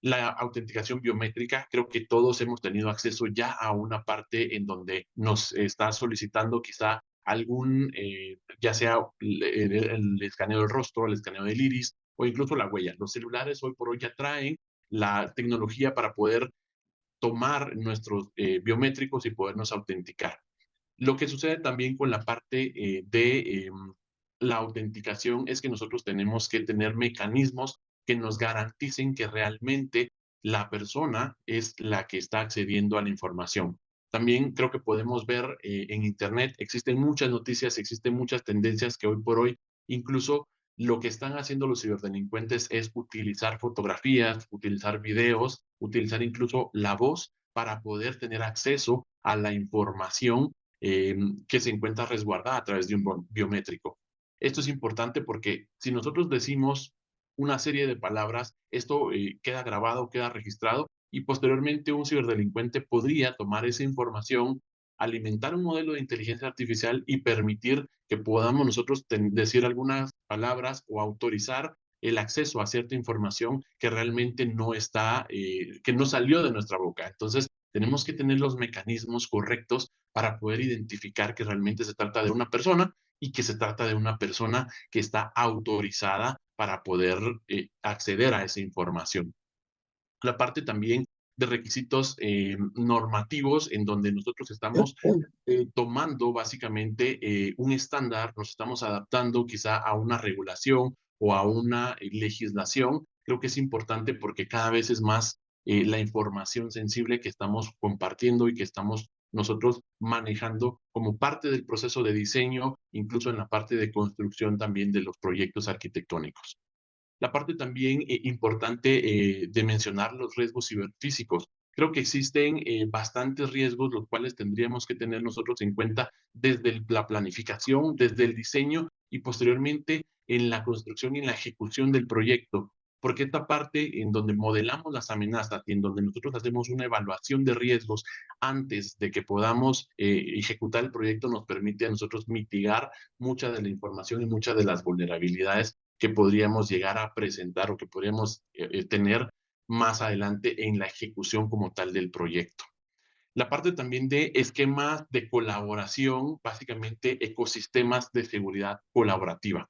La autenticación biométrica, creo que todos hemos tenido acceso ya a una parte en donde nos está solicitando quizá algún, ya sea el escaneo del rostro, el escaneo del iris o incluso la huella. Los celulares hoy por hoy ya traen la tecnología para poder tomar nuestros biométricos y podernos autenticar. Lo que sucede también con la parte de la autenticación es que nosotros tenemos que tener mecanismos que nos garanticen que realmente la persona es la que está accediendo a la información. También creo que podemos ver en Internet, existen muchas noticias, existen muchas tendencias que hoy por hoy, incluso lo que están haciendo los ciberdelincuentes es utilizar fotografías, utilizar videos, utilizar incluso la voz para poder tener acceso a la información que se encuentra resguardada a través de un biométrico. Esto es importante porque si nosotros decimos una serie de palabras, esto queda grabado, queda registrado, y posteriormente un ciberdelincuente podría tomar esa información, alimentar un modelo de inteligencia artificial y permitir que podamos nosotros decir algunas palabras o autorizar el acceso a cierta información que realmente no está, que no salió de nuestra boca. Entonces, tenemos que tener los mecanismos correctos para poder identificar que realmente se trata de una persona, y que se trata de una persona que está autorizada para poder acceder a esa información. La parte también de requisitos normativos, en donde nosotros estamos tomando básicamente un estándar, nos estamos adaptando quizá a una regulación o a una legislación. Creo que es importante porque cada vez es más la información sensible que estamos compartiendo y que estamos nosotros manejando como parte del proceso de diseño, incluso en la parte de construcción también de los proyectos arquitectónicos. La parte también importante de mencionar los riesgos ciberfísicos. Creo que existen bastantes riesgos, los cuales tendríamos que tener nosotros en cuenta desde la planificación, desde el diseño y posteriormente en la construcción y en la ejecución del proyecto. Porque esta parte en donde modelamos las amenazas y en donde nosotros hacemos una evaluación de riesgos antes de que podamos ejecutar el proyecto, nos permite a nosotros mitigar mucha de la información y muchas de las vulnerabilidades que podríamos llegar a presentar o que podríamos tener más adelante en la ejecución como tal del proyecto. La parte también de esquemas de colaboración, básicamente ecosistemas de seguridad colaborativa.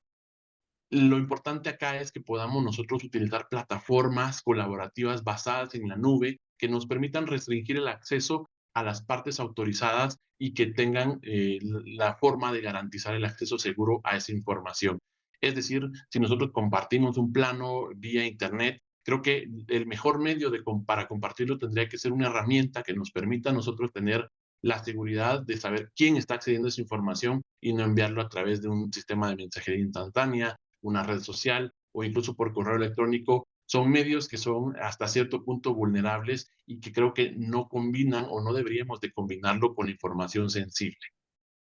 Lo importante acá es que podamos nosotros utilizar plataformas colaborativas basadas en la nube que nos permitan restringir el acceso a las partes autorizadas y que tengan la forma de garantizar el acceso seguro a esa información. Es decir, si nosotros compartimos un plano vía Internet, creo que el mejor medio para compartirlo tendría que ser una herramienta que nos permita a nosotros tener la seguridad de saber quién está accediendo a esa información y no enviarlo a través de un sistema de mensajería instantánea, una red social o incluso por correo electrónico, son medios que son hasta cierto punto vulnerables y que creo que no combinan o no deberíamos de combinarlo con información sensible.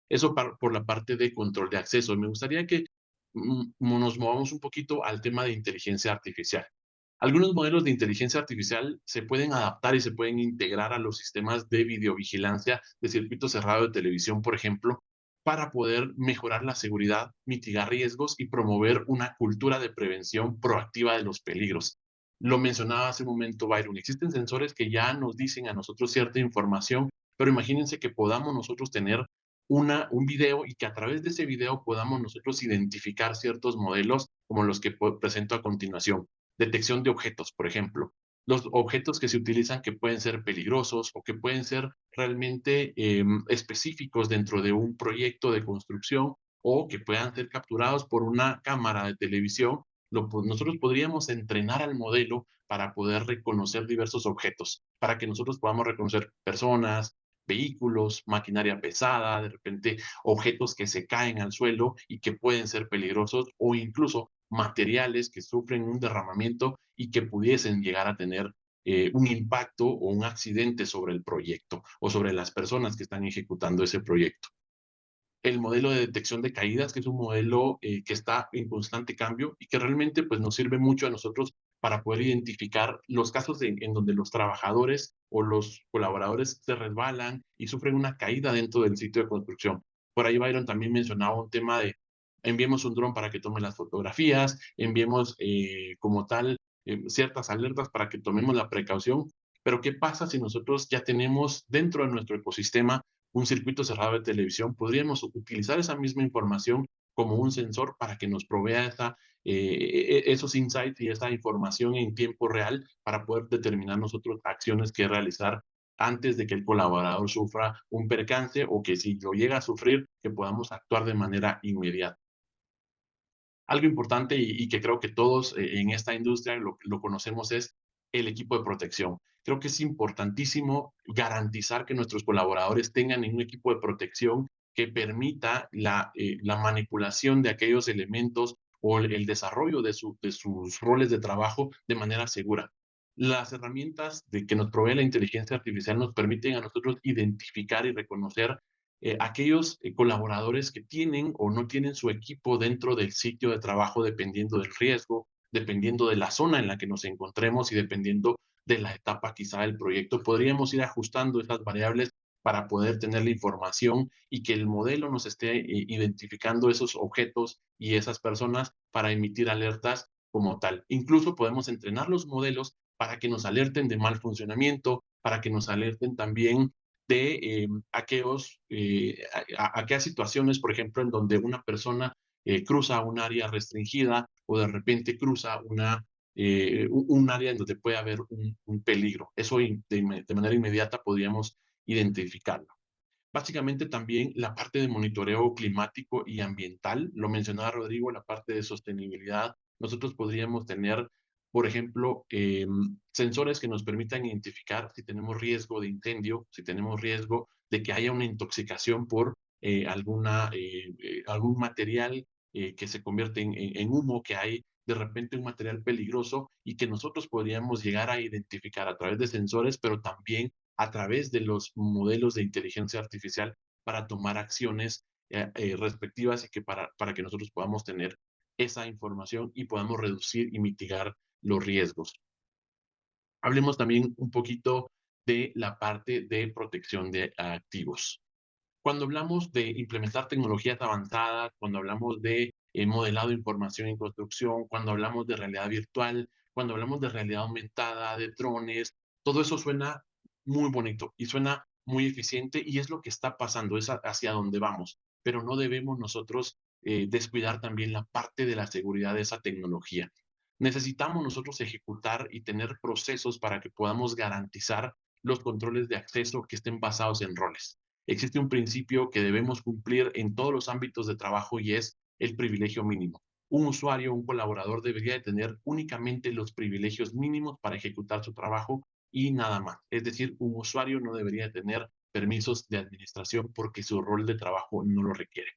Eso por la parte de control de acceso. Me gustaría que nos movamos un poquito al tema de inteligencia artificial. Algunos modelos de inteligencia artificial se pueden adaptar y se pueden integrar a los sistemas de videovigilancia de circuito cerrado de televisión, por ejemplo, para poder mejorar la seguridad, mitigar riesgos y promover una cultura de prevención proactiva de los peligros. Lo mencionaba hace un momento Byron, existen sensores que ya nos dicen a nosotros cierta información, pero imagínense que podamos nosotros tener un video y que a través de ese video podamos nosotros identificar ciertos modelos como los que presento a continuación. Detección de objetos, por ejemplo. Los objetos que se utilizan que pueden ser peligrosos o que pueden ser realmente específicos dentro de un proyecto de construcción o que puedan ser capturados por una cámara de televisión, nosotros podríamos entrenar al modelo para poder reconocer diversos objetos, para que nosotros podamos reconocer personas, vehículos, maquinaria pesada, de repente objetos que se caen al suelo y que pueden ser peligrosos o incluso materiales que sufren un derramamiento y que pudiesen llegar a tener un impacto o un accidente sobre el proyecto o sobre las personas que están ejecutando ese proyecto. El modelo de detección de caídas, que es un modelo que está en constante cambio y que realmente pues, nos sirve mucho a nosotros para poder identificar los casos en donde los trabajadores o los colaboradores se resbalan y sufren una caída dentro del sitio de construcción. Por ahí Byron también mencionaba un tema de enviemos un dron para que tome las fotografías, enviemos como tal ciertas alertas para que tomemos la precaución, pero ¿qué pasa si nosotros ya tenemos dentro de nuestro ecosistema un circuito cerrado de televisión? Podríamos utilizar esa misma información como un sensor para que nos provea esos insights y esa información en tiempo real para poder determinar nosotros acciones que realizar antes de que el colaborador sufra un percance o que si lo llega a sufrir, que podamos actuar de manera inmediata. Algo importante y que creo que todos en esta industria lo conocemos es el equipo de protección. Creo que es importantísimo garantizar que nuestros colaboradores tengan un equipo de protección que permita la manipulación de aquellos elementos o el desarrollo de sus roles de trabajo de manera segura. Las herramientas que nos provee la inteligencia artificial nos permiten a nosotros identificar y reconocer aquellos colaboradores que tienen o no tienen su equipo dentro del sitio de trabajo dependiendo del riesgo, dependiendo de la zona en la que nos encontremos y dependiendo de la etapa quizá del proyecto. Podríamos ir ajustando esas variables para poder tener la información y que el modelo nos esté identificando esos objetos y esas personas para emitir alertas como tal. Incluso podemos entrenar los modelos para que nos alerten de mal funcionamiento, para que nos alerten también de aquellas situaciones, por ejemplo, en donde una persona cruza un área restringida o de repente cruza un área en donde puede haber un peligro. Eso de manera inmediata podríamos identificarlo. Básicamente también la parte de monitoreo climático y ambiental, lo mencionaba Rodrigo, la parte de sostenibilidad. Nosotros podríamos tener, por ejemplo, sensores que nos permitan identificar si tenemos riesgo de incendio, si tenemos riesgo de que haya una intoxicación por algún material que se convierte en humo, que hay de repente un material peligroso y que nosotros podríamos llegar a identificar a través de sensores, pero también a través de los modelos de inteligencia artificial para tomar acciones respectivas y que para que nosotros podamos tener esa información y podamos reducir y mitigar los riesgos. Hablemos también un poquito de la parte de protección de activos. Cuando hablamos de implementar tecnologías avanzadas, cuando hablamos de modelado de información en construcción, cuando hablamos de realidad virtual, cuando hablamos de realidad aumentada, de drones, todo eso suena muy bonito y suena muy eficiente y es lo que está pasando, es hacia donde vamos. Pero no debemos nosotros descuidar también la parte de la seguridad de esa tecnología. Necesitamos nosotros ejecutar y tener procesos para que podamos garantizar los controles de acceso que estén basados en roles. Existe un principio que debemos cumplir en todos los ámbitos de trabajo y es el privilegio mínimo. Un usuario, un colaborador debería de tener únicamente los privilegios mínimos para ejecutar su trabajo y nada más. Es decir, un usuario no debería de tener permisos de administración porque su rol de trabajo no lo requiere.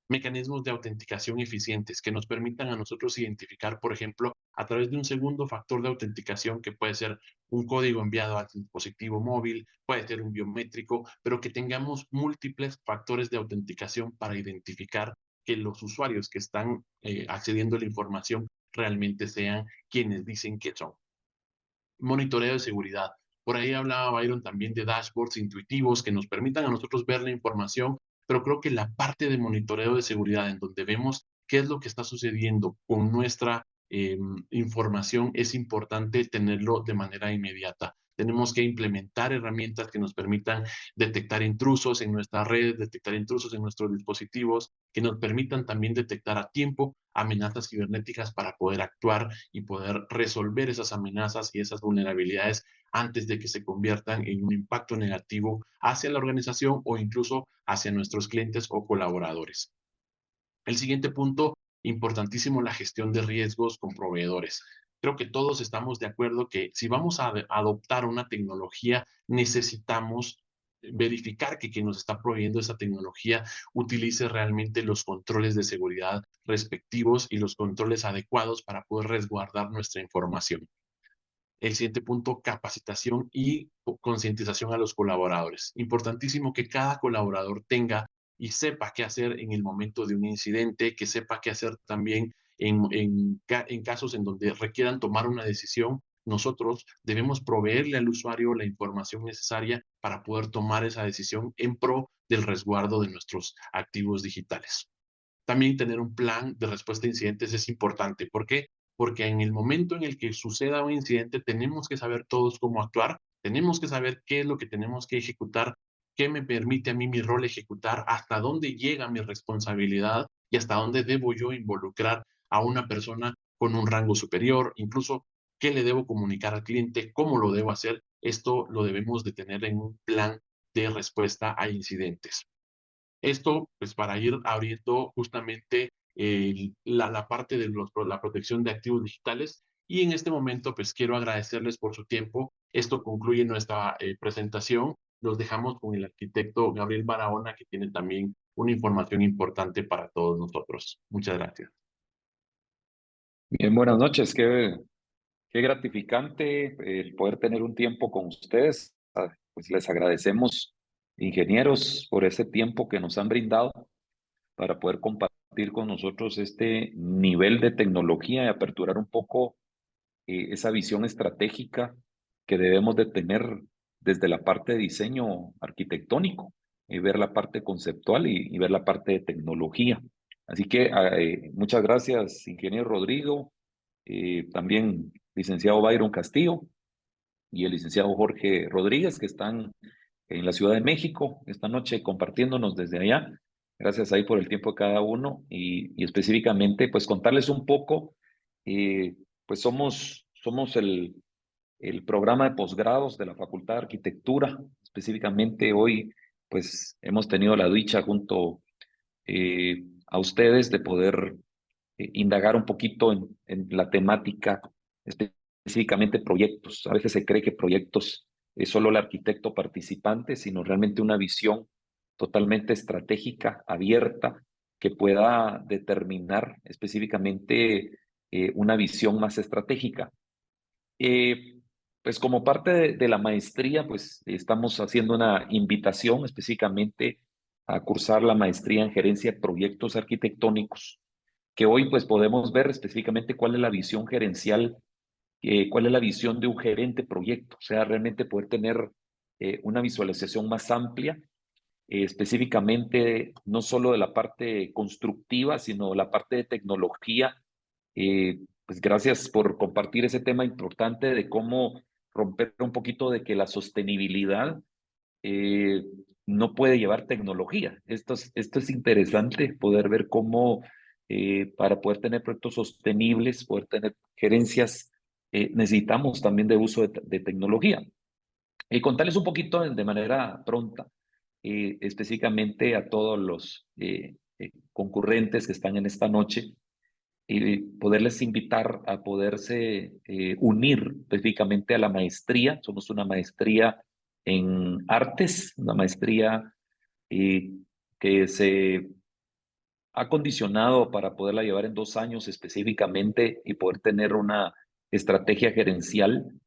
Mecanismos de autenticación eficientes que nos permitan a nosotros identificar, por ejemplo, a través de un segundo factor de autenticación que puede ser un código enviado al dispositivo móvil, puede ser un biométrico, pero que tengamos múltiples factores de autenticación para identificar que los usuarios que están accediendo a la información realmente sean quienes dicen que son. Monitoreo de seguridad. Por ahí hablaba Byron también de dashboards intuitivos que nos permitan a nosotros ver la información, pero creo que la parte de monitoreo de seguridad en donde vemos qué es lo que está sucediendo con nuestra información es importante tenerlo de manera inmediata. Tenemos que implementar herramientas que nos permitan detectar intrusos en nuestra red, detectar intrusos en nuestros dispositivos, que nos permitan también detectar a tiempo amenazas cibernéticas para poder actuar y poder resolver esas amenazas y esas vulnerabilidades antes de que se conviertan en un impacto negativo hacia la organización o incluso hacia nuestros clientes o colaboradores. El siguiente punto, importantísimo, la gestión de riesgos con proveedores. Creo que todos estamos de acuerdo que si vamos a adoptar una tecnología, necesitamos verificar que quien nos está proveyendo esa tecnología utilice realmente los controles de seguridad respectivos y los controles adecuados para poder resguardar nuestra información. El siguiente punto, capacitación y concientización a los colaboradores. Importantísimo que cada colaborador tenga y sepa qué hacer en el momento de un incidente, que sepa qué hacer también en casos en donde requieran tomar una decisión. Nosotros debemos proveerle al usuario la información necesaria para poder tomar esa decisión en pro del resguardo de nuestros activos digitales. También tener un plan de respuesta a incidentes es importante. ¿Por qué? Porque en el momento en el que suceda un incidente tenemos que saber todos cómo actuar, tenemos que saber qué es lo que tenemos que ejecutar, qué me permite a mí mi rol ejecutar, hasta dónde llega mi responsabilidad y hasta dónde debo yo involucrar a una persona con un rango superior, incluso qué le debo comunicar al cliente, cómo lo debo hacer. Esto lo debemos de tener en un plan de respuesta a incidentes. Esto, pues, para ir abriendo justamente la parte de la protección de activos digitales. Y en este momento, pues, quiero agradecerles por su tiempo. Esto concluye nuestra presentación. Los dejamos con el arquitecto Gabriel Barahona, que tiene también una información importante para todos nosotros. Muchas gracias. Bien, buenas noches. Qué gratificante el poder tener un tiempo con ustedes. Pues les agradecemos, ingenieros, por ese tiempo que nos han brindado para poder compartir con nosotros este nivel de tecnología y aperturar un poco esa visión estratégica que debemos de tener desde la parte de diseño arquitectónico, y ver la parte conceptual y ver la parte de tecnología. Así que muchas gracias, ingeniero Rodrigo, también licenciado Byron Castillo y el licenciado Jorge Rodríguez, que están en la Ciudad de México esta noche compartiéndonos desde allá. Gracias ahí por el tiempo de cada uno y específicamente pues contarles un poco, pues somos el programa de posgrados de la Facultad de Arquitectura. Específicamente hoy pues hemos tenido la dicha junto a ustedes de poder indagar un poquito en la temática, específicamente proyectos. A veces se cree que proyectos es solo el arquitecto participante, sino realmente una visión totalmente estratégica, abierta, que pueda determinar específicamente una visión más estratégica. Pues como parte de la maestría, pues estamos haciendo una invitación específicamente a cursar la maestría en gerencia de proyectos arquitectónicos, que hoy pues podemos ver específicamente cuál es la visión gerencial, cuál es la visión de un gerente proyecto, o sea, realmente poder tener una visualización más amplia, específicamente no solo de la parte constructiva, sino la parte de tecnología. Pues gracias por compartir ese tema importante de cómo romper un poquito de que la sostenibilidad no puede llevar tecnología. Esto es interesante poder ver cómo para poder tener proyectos sostenibles, poder tener gerencias, necesitamos también de uso de tecnología. Contarles un poquito de manera pronta, específicamente a todos los concurrentes que están en esta noche, y poderles invitar a poderse unir específicamente a la maestría. Somos una maestría en artes, una maestría que se ha condicionado para poderla llevar en 2 años específicamente y poder tener una estrategia gerencial,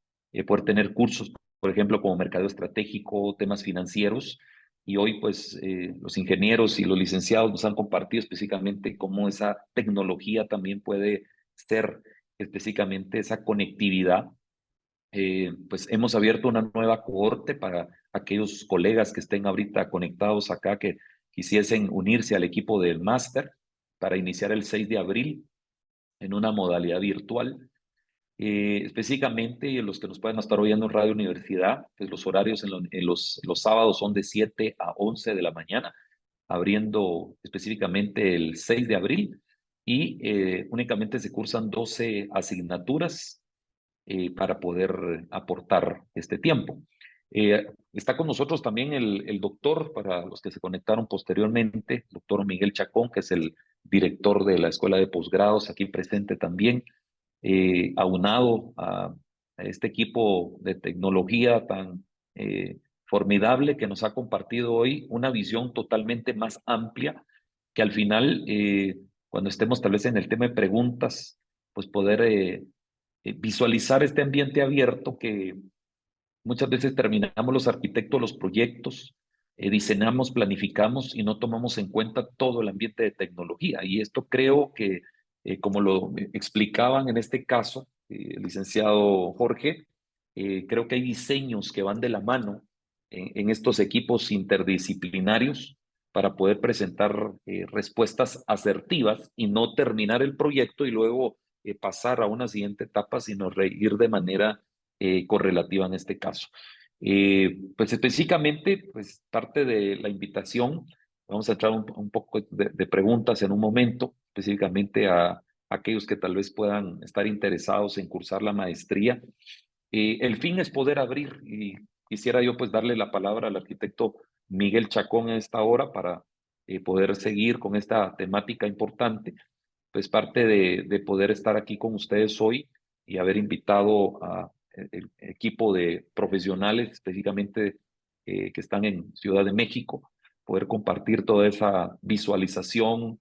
poder tener cursos, por ejemplo, como mercado estratégico, temas financieros. Y hoy, pues, los ingenieros y los licenciados nos han compartido específicamente cómo esa tecnología también puede ser específicamente esa conectividad. Pues hemos abierto una nueva cohorte para aquellos colegas que estén ahorita conectados acá, que quisiesen unirse al equipo del máster para iniciar el 6 de abril en una modalidad virtual. Específicamente, los que nos pueden estar oyendo en Radio Universidad, pues los horarios los sábados son de 7 a 11 de la mañana, abriendo específicamente el 6 de abril, y únicamente se cursan 12 asignaturas para poder aportar este tiempo. Está con nosotros también el doctor, para los que se conectaron posteriormente, doctor Miguel Chacón, que es el director de la Escuela de Posgrados, aquí presente también, aunado a este equipo de tecnología tan formidable que nos ha compartido hoy una visión totalmente más amplia, que al final, cuando estemos tal vez en el tema de preguntas, pues poder visualizar este ambiente abierto que muchas veces terminamos los arquitectos los proyectos, diseñamos, planificamos y no tomamos en cuenta todo el ambiente de tecnología. Y esto creo que, como lo explicaban en este caso, el licenciado Jorge, creo que hay diseños que van de la mano en estos equipos interdisciplinarios para poder presentar respuestas asertivas y no terminar el proyecto y luego pasar a una siguiente etapa, sino ir de manera correlativa en este caso. Pues específicamente, pues parte de la invitación, vamos a entrar un poco de preguntas en un momento, específicamente a aquellos que tal vez puedan estar interesados en cursar la maestría. El fin es poder abrir, y quisiera yo pues darle la palabra al arquitecto Miguel Chacón a esta hora para poder seguir con esta temática importante. Pues parte de poder estar aquí con ustedes hoy y haber invitado a el equipo de profesionales, específicamente que están en Ciudad de México, poder compartir toda esa visualización,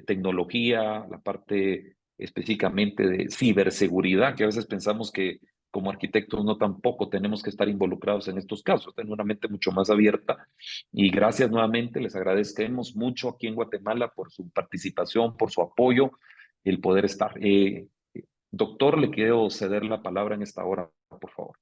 tecnología, la parte específicamente de ciberseguridad, que a veces pensamos que como arquitectos no tampoco tenemos que estar involucrados en estos casos, tener una mente mucho más abierta. Y gracias nuevamente, les agradecemos mucho aquí en Guatemala por su participación, por su apoyo, el poder estar. Doctor, le quiero ceder la palabra en esta hora, por favor.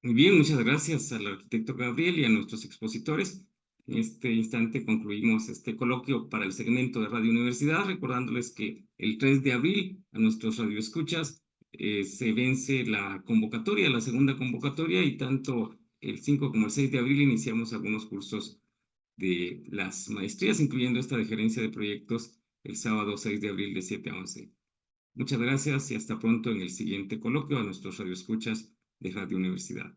Muy bien, muchas gracias al arquitecto Gabriel y a nuestros expositores. En este instante concluimos este coloquio para el segmento de Radio Universidad, recordándoles que el 3 de abril a nuestros radioescuchas se vence la convocatoria, la segunda convocatoria, y tanto el 5 como el 6 de abril iniciamos algunos cursos de las maestrías, incluyendo esta de gerencia de proyectos, el sábado 6 de abril de 7 a 11. Muchas gracias y hasta pronto en el siguiente coloquio a nuestros radioescuchas de Radio Universidad.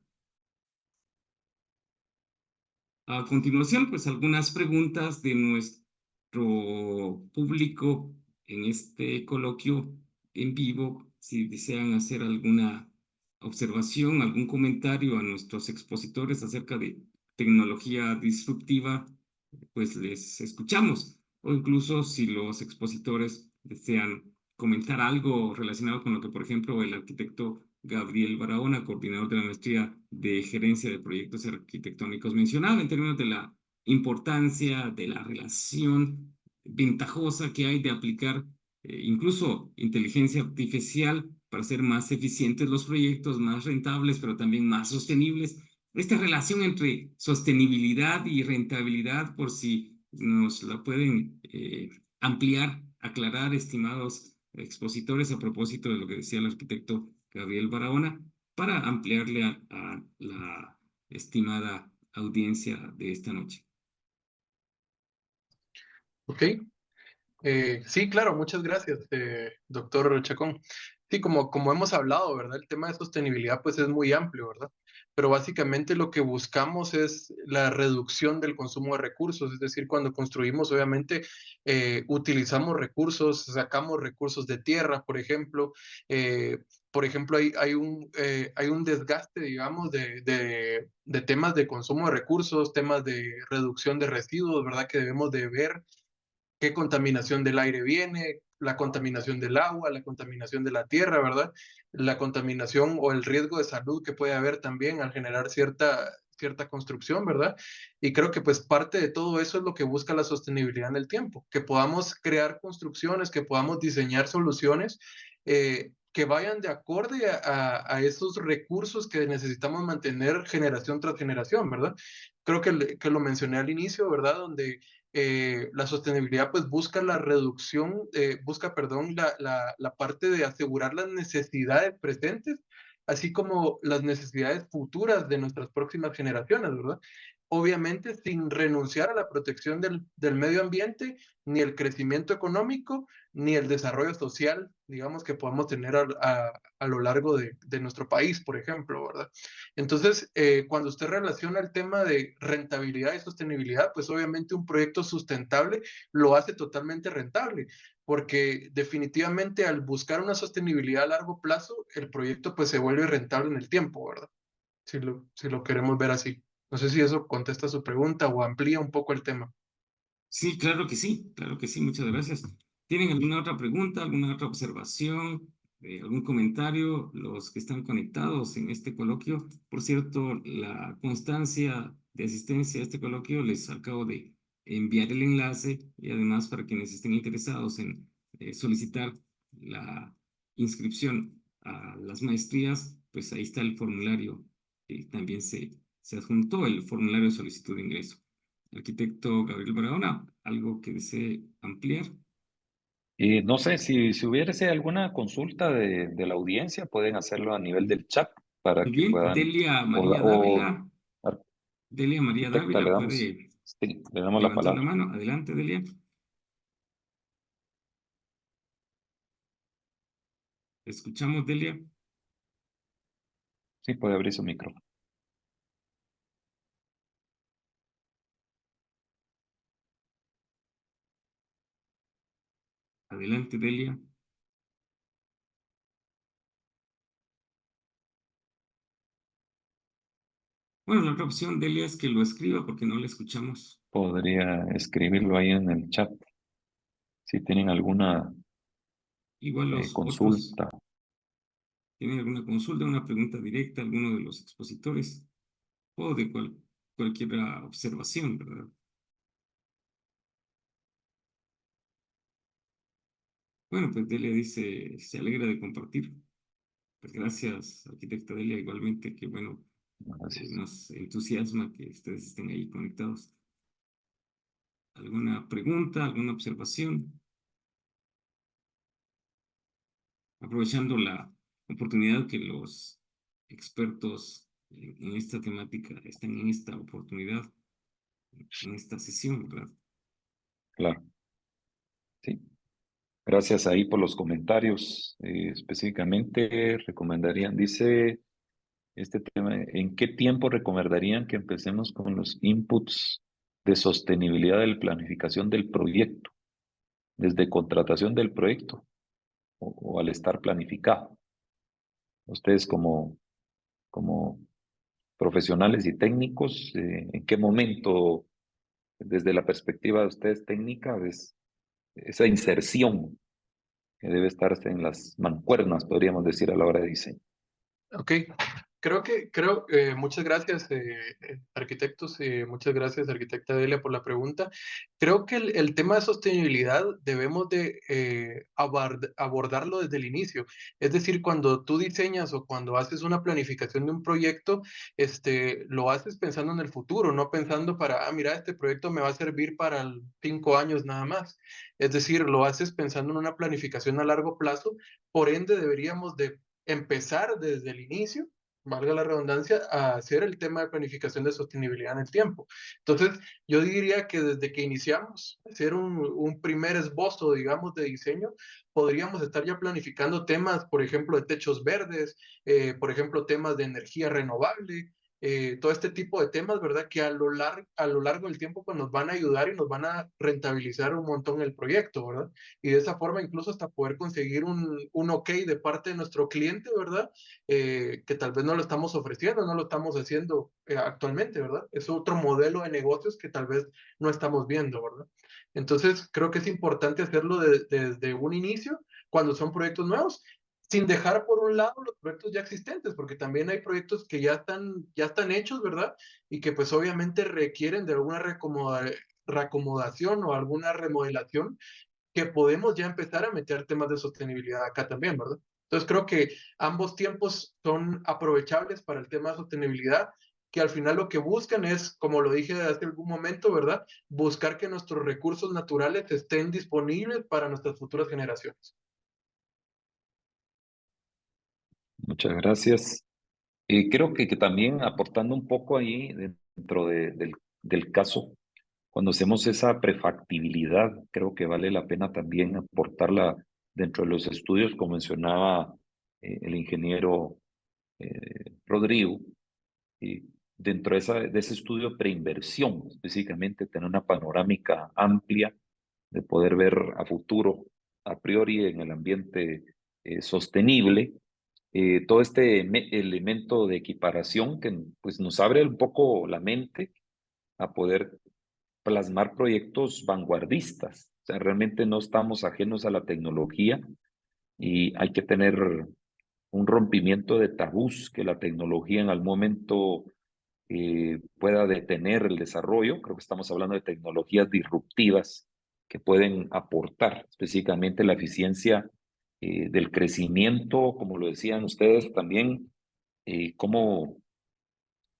A continuación, pues algunas preguntas de nuestro público en este coloquio en vivo. Si desean hacer alguna observación, algún comentario a nuestros expositores acerca de tecnología disruptiva, pues les escuchamos. O incluso si los expositores desean comentar algo relacionado con lo que, por ejemplo, el arquitecto Gabriel Barahona, coordinador de la maestría de gerencia de proyectos arquitectónicos, mencionaba en términos de la importancia de la relación ventajosa que hay de aplicar incluso inteligencia artificial para hacer más eficientes los proyectos, más rentables, pero también más sostenibles. Esta relación entre sostenibilidad y rentabilidad, por si nos la pueden ampliar, aclarar, estimados expositores, a propósito de lo que decía el arquitecto Gabriel Barahona, para ampliarle a la estimada audiencia de esta noche. Ok. Sí, claro, muchas gracias, doctor Chacón. Sí, como hemos hablado, ¿verdad? El tema de sostenibilidad pues es muy amplio, ¿verdad? Pero básicamente lo que buscamos es la reducción del consumo de recursos, es decir, cuando construimos, obviamente, utilizamos recursos, sacamos recursos de tierra, por ejemplo. Por ejemplo, hay un desgaste, digamos, de temas de consumo de recursos, temas de reducción de residuos, ¿verdad? Que debemos de ver qué contaminación del aire viene, la contaminación del agua, la contaminación de la tierra, ¿verdad? La contaminación o el riesgo de salud que puede haber también al generar cierta construcción, ¿verdad? Y creo que pues parte de todo eso es lo que busca la sostenibilidad en el tiempo, que podamos crear construcciones, que podamos diseñar soluciones que vayan de acorde a esos recursos que necesitamos mantener generación tras generación, ¿verdad? Creo que lo mencioné al inicio, ¿verdad? Donde la sostenibilidad pues busca la reducción, perdón, la parte de asegurar las necesidades presentes, así como las necesidades futuras de nuestras próximas generaciones, ¿verdad? Obviamente sin renunciar a la protección del medio ambiente, ni el crecimiento económico, ni el desarrollo social, digamos, que podamos tener a lo largo de nuestro país, por ejemplo, ¿verdad? Entonces, cuando usted relaciona el tema de rentabilidad y sostenibilidad, pues obviamente un proyecto sustentable lo hace totalmente rentable, porque definitivamente al buscar una sostenibilidad a largo plazo, el proyecto pues se vuelve rentable en el tiempo, ¿verdad? Si lo queremos ver así. No sé si eso contesta su pregunta o amplía un poco el tema. Sí, claro que sí, muchas gracias. ¿Tienen alguna otra pregunta, alguna otra observación, algún comentario? Los que están conectados en este coloquio. Por cierto, la constancia de asistencia a este coloquio les acabo de enviar el enlace y además para quienes estén interesados en solicitar la inscripción a las maestrías, pues ahí está el formulario. También se adjuntó el formulario de solicitud de ingreso. Arquitecto Gabriel Barahona, ¿algo que desee ampliar? Y no sé si hubiese alguna consulta de la audiencia, pueden hacerlo a nivel del chat para Muy que bien, puedan, o Delia María arquitecta, le Dávila damos, puede sí, le damos la levantar la palabra. mano. Adelante, Delia. Escuchamos, Delia. Sí, puede abrir su micrófono. Adelante, Delia. Bueno, la otra opción, Delia, es que lo escriba porque no le escuchamos. Podría escribirlo ahí en el chat si tienen alguna Igual los otros consulta. tienen alguna consulta, una pregunta directa a alguno de los expositores o de cualquier observación, ¿verdad? Bueno, pues Delia dice, se alegra de compartir. Pues gracias, arquitecta Delia, igualmente que bueno, Gracias. nos entusiasma que ustedes estén ahí conectados. ¿Alguna pregunta, alguna observación? Aprovechando la oportunidad que los expertos en esta temática están en esta oportunidad, en esta sesión, ¿verdad? Claro, sí. Gracias ahí por los comentarios. Específicamente, recomendarían, dice este tema, ¿en qué tiempo recomendarían que empecemos con los inputs de sostenibilidad de la planificación del proyecto, desde contratación del proyecto o al estar planificado? Ustedes como profesionales y técnicos, ¿en qué momento, desde la perspectiva de ustedes técnica, ves esa inserción que debe estarse en las mancuernas, podríamos decir, a la hora de diseño? Ok, muchas gracias, arquitectos, muchas gracias, arquitecta Delia, por la pregunta. Creo que el tema de sostenibilidad debemos de abordarlo desde el inicio. Es decir, cuando tú diseñas o cuando haces una planificación de un proyecto, lo haces pensando en el futuro, no pensando para, mira, este proyecto me va a servir para 5 años nada más. Es decir, lo haces pensando en una planificación a largo plazo, por ende deberíamos de empezar desde el inicio valga la redundancia, a hacer el tema de planificación de sostenibilidad en el tiempo. Entonces, yo diría que desde que iniciamos a hacer un primer esbozo, digamos, de diseño, podríamos estar ya planificando temas, por ejemplo, de techos verdes, por ejemplo, temas de energía renovable, todo este tipo de temas, ¿verdad? Que a lo largo del tiempo pues, nos van a ayudar y nos van a rentabilizar un montón el proyecto, ¿verdad? Y de esa forma incluso hasta poder conseguir un ok de parte de nuestro cliente, ¿verdad? Que tal vez no lo estamos ofreciendo, no lo estamos haciendo actualmente, ¿verdad? Es otro modelo de negocios que tal vez no estamos viendo, ¿verdad? Entonces, creo que es importante hacerlo desde un inicio, cuando son proyectos nuevos, sin dejar por un lado los proyectos ya existentes, porque también hay proyectos que ya están hechos, ¿verdad? Y que pues obviamente requieren de alguna reacomodación o alguna remodelación que podemos ya empezar a meter temas de sostenibilidad acá también, ¿verdad? Entonces creo que ambos tiempos son aprovechables para el tema de sostenibilidad, que al final lo que buscan es, como lo dije hace algún momento, ¿verdad? Buscar que nuestros recursos naturales estén disponibles para nuestras futuras generaciones. Muchas gracias. Creo que también aportando un poco ahí dentro del caso, cuando hacemos esa prefactibilidad, creo que vale la pena también aportarla dentro de los estudios, como mencionaba el ingeniero Rodrigo, y dentro de ese estudio preinversión, específicamente tener una panorámica amplia de poder ver a futuro, a priori en el ambiente sostenible, todo este elemento de equiparación que pues, nos abre un poco la mente a poder plasmar proyectos vanguardistas. O sea, realmente no estamos ajenos a la tecnología y hay que tener un rompimiento de tabús que la tecnología en algún momento pueda detener el desarrollo. Creo que estamos hablando de tecnologías disruptivas que pueden aportar específicamente la eficiencia del crecimiento, como lo decían ustedes también, cómo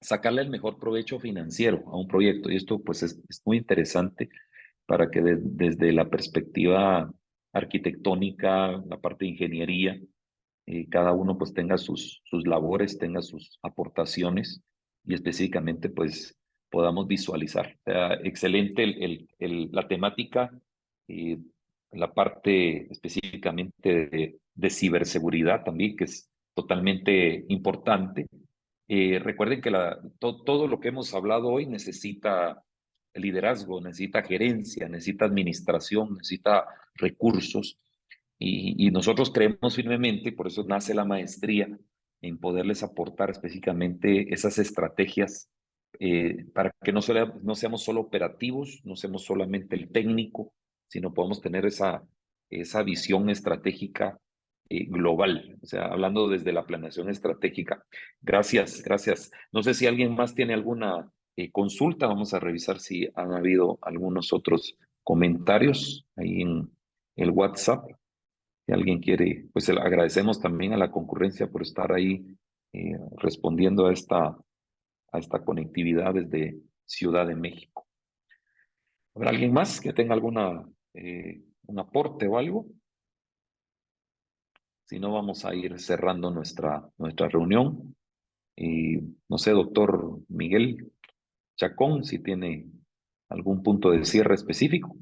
sacarle el mejor provecho financiero a un proyecto. Y esto pues es muy interesante para que desde la perspectiva arquitectónica, la parte de ingeniería, cada uno pues tenga sus labores, tenga sus aportaciones y específicamente pues podamos visualizar. O sea, excelente la temática, eh, la parte específicamente de ciberseguridad también, que es totalmente importante. Recuerden que todo lo que hemos hablado hoy necesita liderazgo, necesita gerencia, necesita administración, necesita recursos. Y nosotros creemos firmemente, por eso nace la maestría, en poderles aportar específicamente esas estrategias para que no seamos solo operativos, no seamos solamente el técnico, sino podamos tener esa visión estratégica global, o sea, hablando desde la planeación estratégica. Gracias, gracias. No sé si alguien más tiene alguna consulta, vamos a revisar si han habido algunos otros comentarios ahí en el WhatsApp. Si alguien quiere, pues agradecemos también a la concurrencia por estar ahí respondiendo a esta conectividad desde Ciudad de México. ¿Habrá alguien más que tenga un aporte o algo? Si no, vamos a ir cerrando nuestra reunión. Y no sé, doctor Miguel Chacón, si tiene algún punto de cierre específico.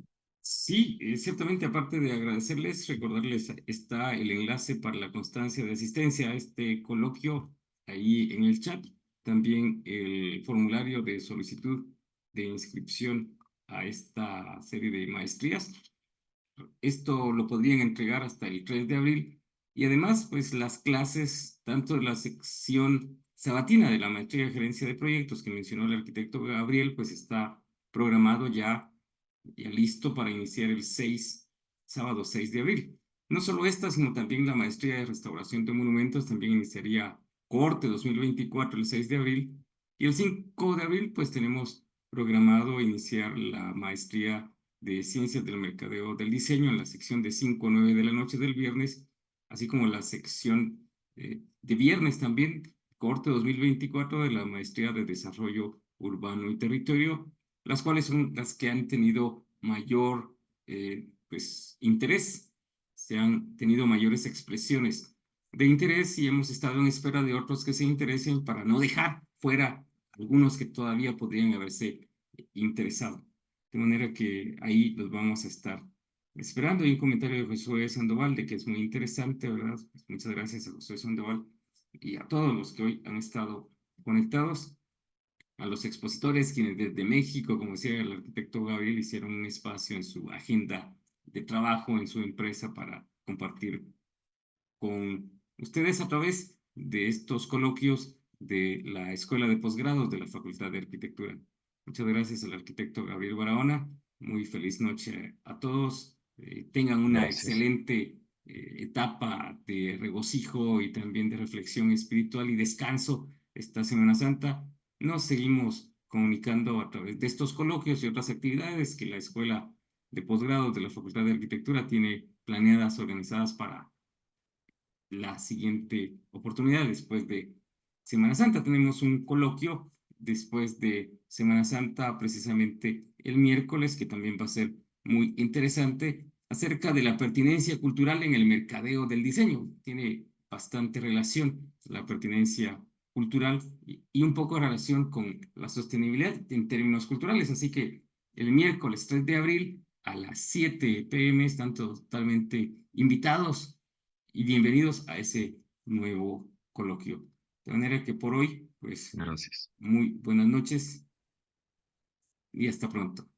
Sí, ciertamente, aparte de agradecerles, recordarles, está el enlace para la constancia de asistencia a este coloquio ahí en el chat. También el formulario de solicitud de inscripción a esta serie de maestrías. Esto lo podrían entregar hasta el 3 de abril. Y además, pues las clases, tanto de la sección sabatina de la maestría de gerencia de proyectos que mencionó el arquitecto Gabriel, pues está programado ya listo para iniciar el sábado 6 de abril. No solo esta, sino también la maestría de restauración de monumentos también iniciaría corte 2024 el 6 de abril. Y el 5 de abril, pues tenemos programado iniciar la maestría de Ciencias del Mercadeo del Diseño en la sección de 5 a 9 de la noche del viernes, así como la sección de viernes también, corte 2024 de la maestría de Desarrollo Urbano y Territorio, las cuales son las que han tenido mayor pues, interés, se han tenido mayores expresiones. de interés y hemos estado en espera de otros que se interesen para no dejar fuera algunos que todavía podrían haberse interesado. De manera que ahí los vamos a estar esperando. Hay un comentario de Josué Sandoval de que es muy interesante, ¿verdad? Pues muchas gracias a Josué Sandoval y a todos los que hoy han estado conectados, a los expositores, quienes desde México, como decía el arquitecto Gabriel, hicieron un espacio en su agenda de trabajo, en su empresa, para compartir con ustedes a través de estos coloquios de la Escuela de Posgrados de la Facultad de Arquitectura. Muchas gracias al arquitecto Gabriel Barahona. Muy feliz noche a todos. Tengan una Gracias. excelente etapa de regocijo y también de reflexión espiritual y descanso esta Semana Santa. Nos seguimos comunicando a través de estos coloquios y otras actividades que la Escuela de Posgrados de la Facultad de Arquitectura tiene planeadas, organizadas para la siguiente oportunidad. Después de Semana Santa tenemos un coloquio después de Semana Santa, precisamente el miércoles, que también va a ser muy interesante, acerca de la pertinencia cultural en el mercadeo del diseño. Tiene bastante relación la pertinencia cultural y un poco de relación con la sostenibilidad en términos culturales. Así que el miércoles 3 de abril a las 7 p.m. están totalmente invitados y bienvenidos a ese nuevo coloquio. De manera que por hoy, pues, Gracias. muy buenas noches y hasta pronto.